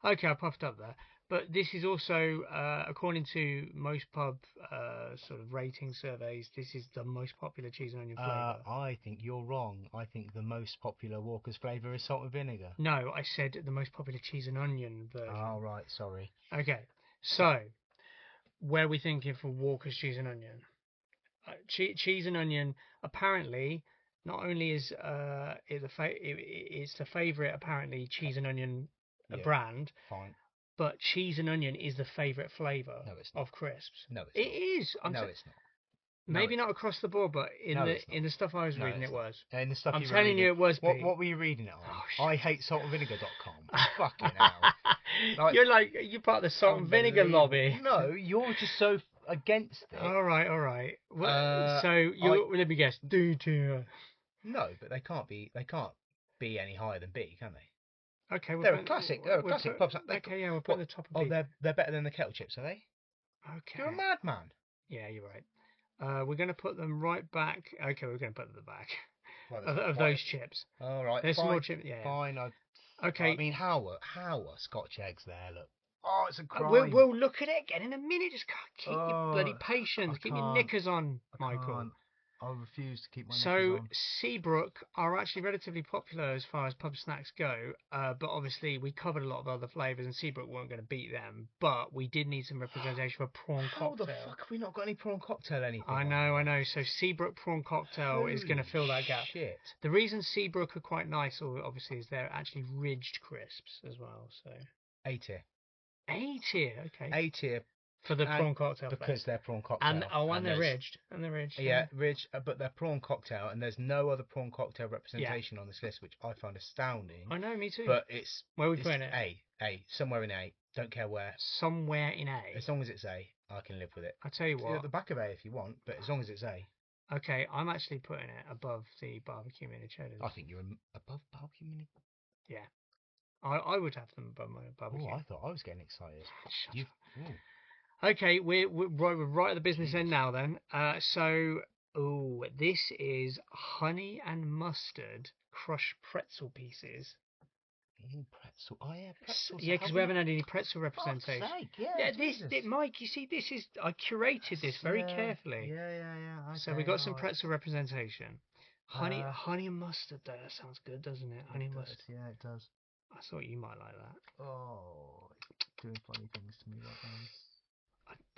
Okay, I puffed up there. But this is also, according to most pub sort of rating surveys, this is the most popular cheese and onion flavour. I think you're wrong. I think the most popular Walker's flavour is salt and vinegar. No, I said the most popular cheese and onion version. Oh, right, sorry. Okay, so where are we thinking for Walker's cheese and onion? Cheese and onion, apparently, not only is it's the favourite, apparently, cheese and onion brand. Fine. But cheese and onion is the favourite flavour of crisps. No, it's not. It is. No, it's not. Maybe not across the board, but in the stuff I was reading, it was. In the stuff I'm telling you, it was. What were you reading it on? I hate saltandvinegar.com. Fucking hell. You're part of the salt and vinegar lobby. No, you're just so against it. All right. Well, let me guess. D tier. No, but they can't be any higher than B, can they? Okay, they're a classic. They're a classic pub. Okay, we'll put the top of B. They're better than the kettle chips, are they? Okay. You're a madman. Yeah, you're right. We're going to put them right back. Okay, we're going to put them at the back of those chips. All right. There's some more chips. Yeah. Fine. Okay. I mean, how are Scotch eggs there? Look. Oh, it's a crime. We'll look at it again in a minute. Just keep your bloody patience. Keep your knickers on, Michael. I refuse to keep my knickers on. Seabrook are actually relatively popular as far as pub snacks go, but obviously we covered a lot of other flavours and Seabrook weren't going to beat them, but we did need some representation for prawn cocktail. How the fuck have we not got any prawn cocktail anything? I know. So Seabrook prawn cocktail is going to fill that gap. Shit. The reason Seabrook are quite nice, obviously, is they're actually ridged crisps as well. So A tier. A tier, okay. A tier. For the prawn cocktail. Because they're prawn cocktail. And they're ridged. Yeah, ridged, but they're prawn cocktail, and there's no other prawn cocktail representation on this list, which I found astounding. I know, me too. But it's... Where are we putting it? A. Somewhere in A. Don't care where. Somewhere in A? As long as it's A, I can live with it. I'll tell you what. At the back of A if you want, but as long as it's A. Okay, I'm actually putting it above the barbecue mini cheddars. I think you're above barbecue mini... Yeah. I would have them above my barbecue. Oh, I thought I was getting excited. Shut up. Okay, we're right at the business end now then. This is honey and mustard crushed pretzel pieces. Pretzel. Oh yeah, pretzels. Yeah, because we haven't had any pretzel representation. Sake, Mike, you see, I curated this very carefully. Yeah. Okay, so we got some pretzel representation. Honey and mustard there. That sounds good, doesn't it? Honey and mustard. Yeah, it does. I thought you might like that. Oh, it's doing funny things to me right now.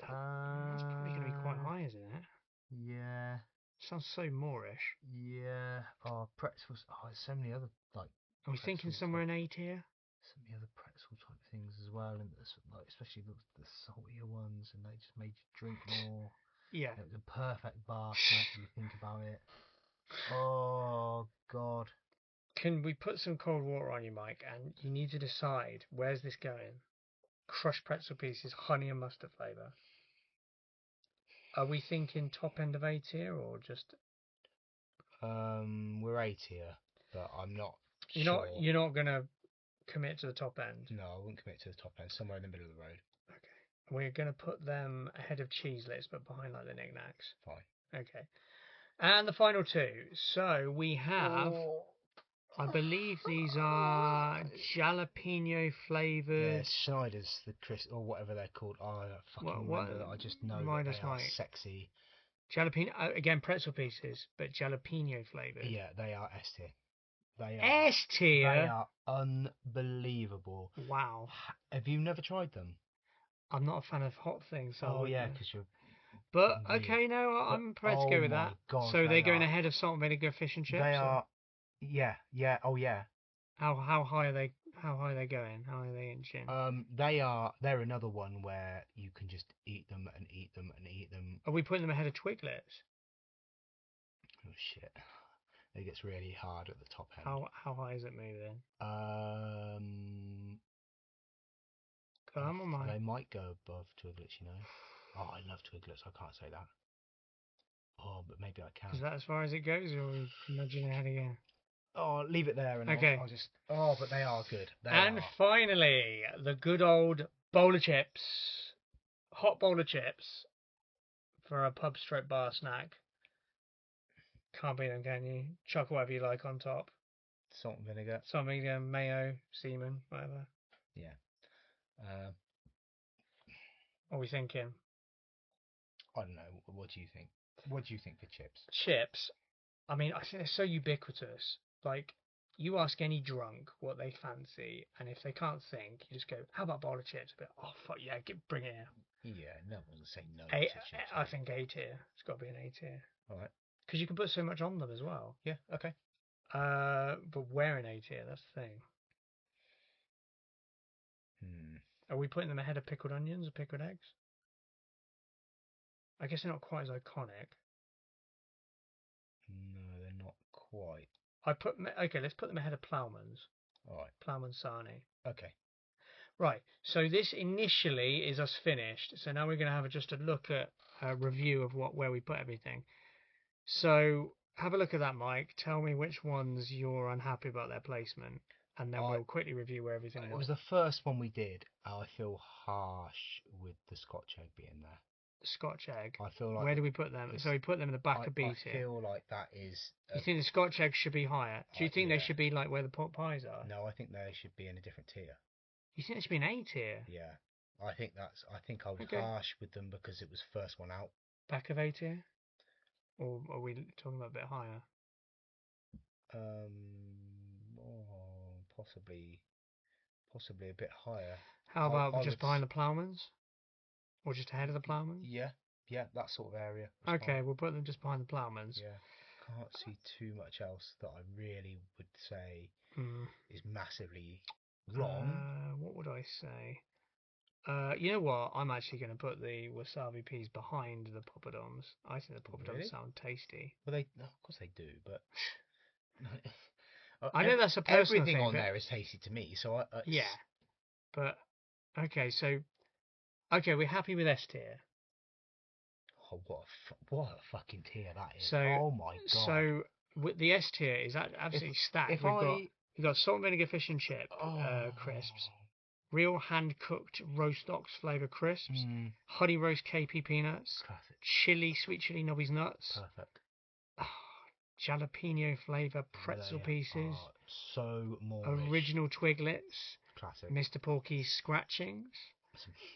That's probably going to be quite high, isn't it? Yeah. Sounds so Moorish. Yeah. Oh, pretzels. Oh, there's so many other Are we thinking somewhere in A tier? So many other pretzel type things as well, and especially the saltier ones, and they just made you drink more. Yeah. It was a perfect bar snack if you think about it. Oh God. Can we put some cold water on you, Mike? And you need to decide where's this going. Crushed pretzel pieces, honey and mustard flavour. Are we thinking top end of A tier or just? We're A tier, but I'm not. You're not gonna commit to the top end. No, I wouldn't commit to the top end. Somewhere in the middle of the road. Okay. We're gonna put them ahead of cheese list, but behind like the knickknacks. Fine. Okay. And the final two. So we have I believe these are jalapeno flavored. Yeah, Schneider's the crisp or whatever they're called. Oh, I don't fucking What? remember that. I just know that Minus they are Mike. sexy. Jalapeno again, pretzel pieces, but jalapeno flavored. Yeah, they are S tier. S tier. They are unbelievable. Wow. Have you never tried them? I'm not a fan of hot things. So Oh yeah, because you're. But weird. okay, no, I'm prepared to go with that. God, So they're going ahead of salt and vinegar fish and chips. They are. Yeah, yeah, oh yeah. How high are they? How high are they going? How are they inching? They're another one where you can just eat them and eat them and eat them. Are we putting them ahead of Twiglets? Oh shit. It gets really hard at the top end. How high is it moving? They might go above Twiglets, you know. Oh, I love Twiglets. I can't say that. Oh, but maybe I can. Is that as far as it goes, or are we nudging ahead again? Oh, leave it there, and okay. I'll just. Oh, but they are good. Finally, the good old bowl of chips, hot bowl of chips, for a pub stroke bar snack. Can't beat them, can you? Chuck whatever you like on top. Salt and vinegar. Salt and vinegar, mayo, seaman, whatever. Yeah. What are we thinking? I don't know. What do you think? What do you think for chips? Chips. I mean, I think they're so ubiquitous. Like, you ask any drunk what they fancy, and if they can't think, you just go, "How about a bowl of chips?" But oh fuck yeah, bring it here. Yeah, no one will say no to chips. I think A tier. It's got to be an A tier. All right. Because you can put so much on them as well. Yeah. Okay. But where in A tier? That's the thing. Are we putting them ahead of pickled onions or pickled eggs? I guess they're not quite as iconic. No, they're not quite. Okay, let's put them ahead of Ploughman's. All right. Ploughman Sarnie. Okay. Right. So this initially is us finished. So now we're going to have just a look at a review of where we put everything. So have a look at that, Mike. Tell me which ones you're unhappy about their placement, and then we'll quickly review where everything was. It was the first one we did. I feel harsh with the Scotch egg being there. Scotch egg. I feel like. Where do we put them? So we put them in the back of B tier. I feel like that is. You think the Scotch egg should be higher? Do you think they should be like where the pot pies are? No, I think they should be in a different tier. You think they should be an A tier? Yeah, I think I was harsh with them because it was first one out. Back of A tier, or are we talking about a bit higher? Possibly a bit higher. How about just behind the Ploughmans? Or just ahead of the Ploughmans? Yeah, that sort of area. Okay, fine. we'll put them just behind the Ploughmans. Yeah, can't see too much else that I really would say is massively wrong. What would I say? You know what? I'm actually going to put the wasabi peas behind the poppadoms. I think the poppadoms sound tasty. Well, of course they do, but I know that's a personal everything thing, on there is tasty to me. So yeah, but okay, we're happy with S tier. Oh, what a fucking tier that is! So, oh my god! So with the S tier is absolutely stacked. We've got salt and vinegar fish and chip crisps, real hand cooked roast ox flavour crisps, honey roast KP peanuts, classic, sweet chili nobbies nuts, perfect, jalapeno flavour pretzel pieces, so more original Twiglets, classic, Mr. Porky's scratchings.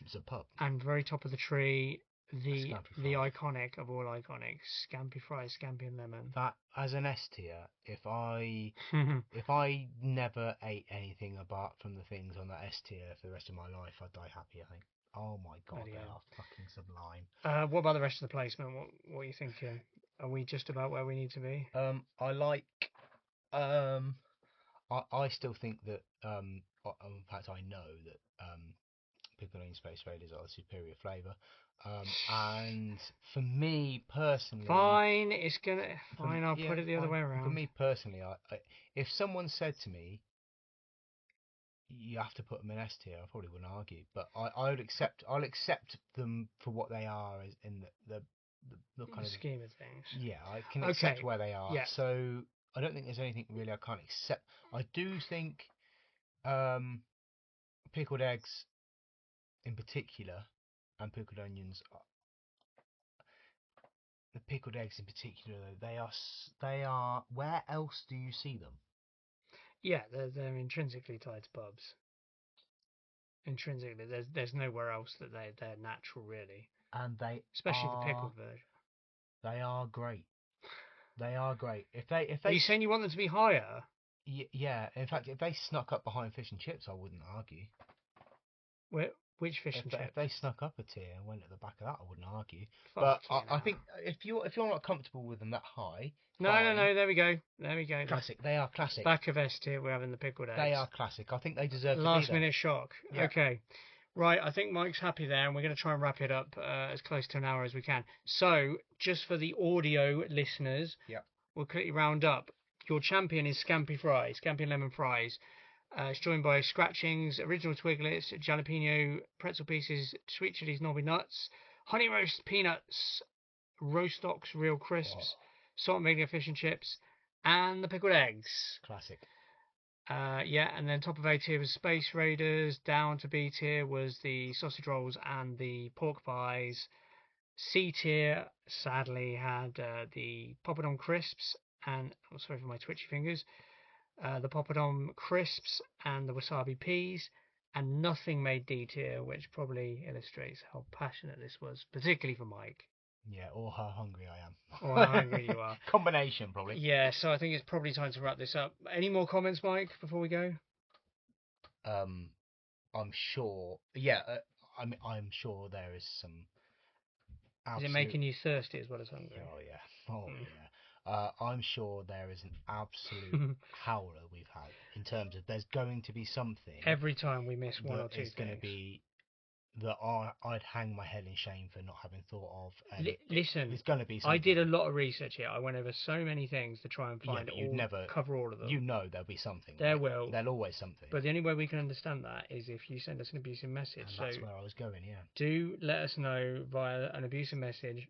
It's a pub. And very top of the tree, the iconic of all iconics, scampi fries, scampi and lemon. That as an S tier, if I never ate anything apart from the things on that S tier for the rest of my life, I'd die happy. I think. Oh my god, they are fucking sublime. What about the rest of the placement? What are you thinking? Are we just about where we need to be? I like. I still think that. In fact, I know that. Pickled onion space raiders are a superior flavour, and for me personally, fine. I'll put it the other way around. For me personally, if someone said to me, "You have to put them in S tier," I probably wouldn't argue. But I'll accept them for what they are in the kind of scheme of things. Yeah, I can accept where they are. Yeah. So I don't think there's anything really I can't accept. I do think pickled eggs in particular, and pickled onions. The pickled eggs in particular, though, they are. Where else do you see them? Yeah, they're intrinsically tied to pubs. Intrinsically, there's nowhere else that they're natural really, And especially the pickled version. they are great. They are great. If Are they you saying you want them to be higher? yeah, in fact, if they snuck up behind fish and chips, I wouldn't argue. Which fish and chips? If they snuck up a tier and went at the back of that, I wouldn't argue. Fucking But I hell. think if you're not comfortable with them that high, No, fine. no. There we go. There we go. Classic. They are classic. Back of S tier, we're having the pickled eggs. They are classic. I think they deserve to be Last there. minute shock. Yeah. Okay. Right, I think Mike's happy there, and we're going to try and wrap it up as close to an hour as we can. So, just for the audio listeners, we'll quickly round up. Your champion is Scampi Fries, Scampi and Lemon Fries. It's joined by Scratchings, Original Twiglets, Jalapeno Pretzel Pieces, Sweet Chilies Knobby Nuts, Honey Roast Peanuts, Roast Ox Real Crisps, Salt and Vinegar Fish and Chips, and the Pickled Eggs. Classic. And then top of A tier was Space Raiders. Down to B tier was the sausage rolls and the pork pies. C tier sadly had the poppadom crisps and sorry for my twitchy fingers. The poppadom crisps and the wasabi peas, and nothing made D tier, which probably illustrates how passionate this was, particularly for Mike. Yeah, or how hungry I am. Or how hungry you are. Combination, probably. Yeah, so I think it's probably time to wrap this up. Any more comments, Mike, before we go? I'm sure. Yeah, I'm sure there is some. Is it making you thirsty as well as hungry? Oh yeah, yeah. I'm sure there is an absolute howler we've had in terms of there's going to be something. Every time we miss one or two it's going to be that I'd hang my head in shame for not having thought of. Listen, it's going to be something. I did a lot of research here. I went over so many things to try and find cover all of them. You know there'll be something. There'll always something. But the only way we can understand that is if you send us an abusive message. And that's where I was going, yeah. Do let us know via an abusive message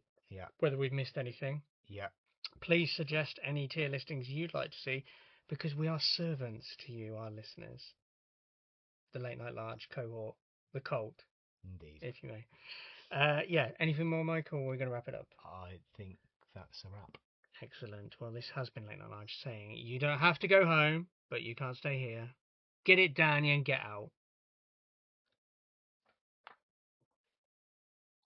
whether we've missed anything. Yeah. Please suggest any tier listings you'd like to see, because we are servants to you, our listeners. The Late Night Large cohort, the cult. Indeed. If you may. Anything more, Michael, or we're going to wrap it up? I think that's a wrap. Excellent. Well, this has been Late Night Large saying you don't have to go home, but you can't stay here. Get it, Danny, and get out.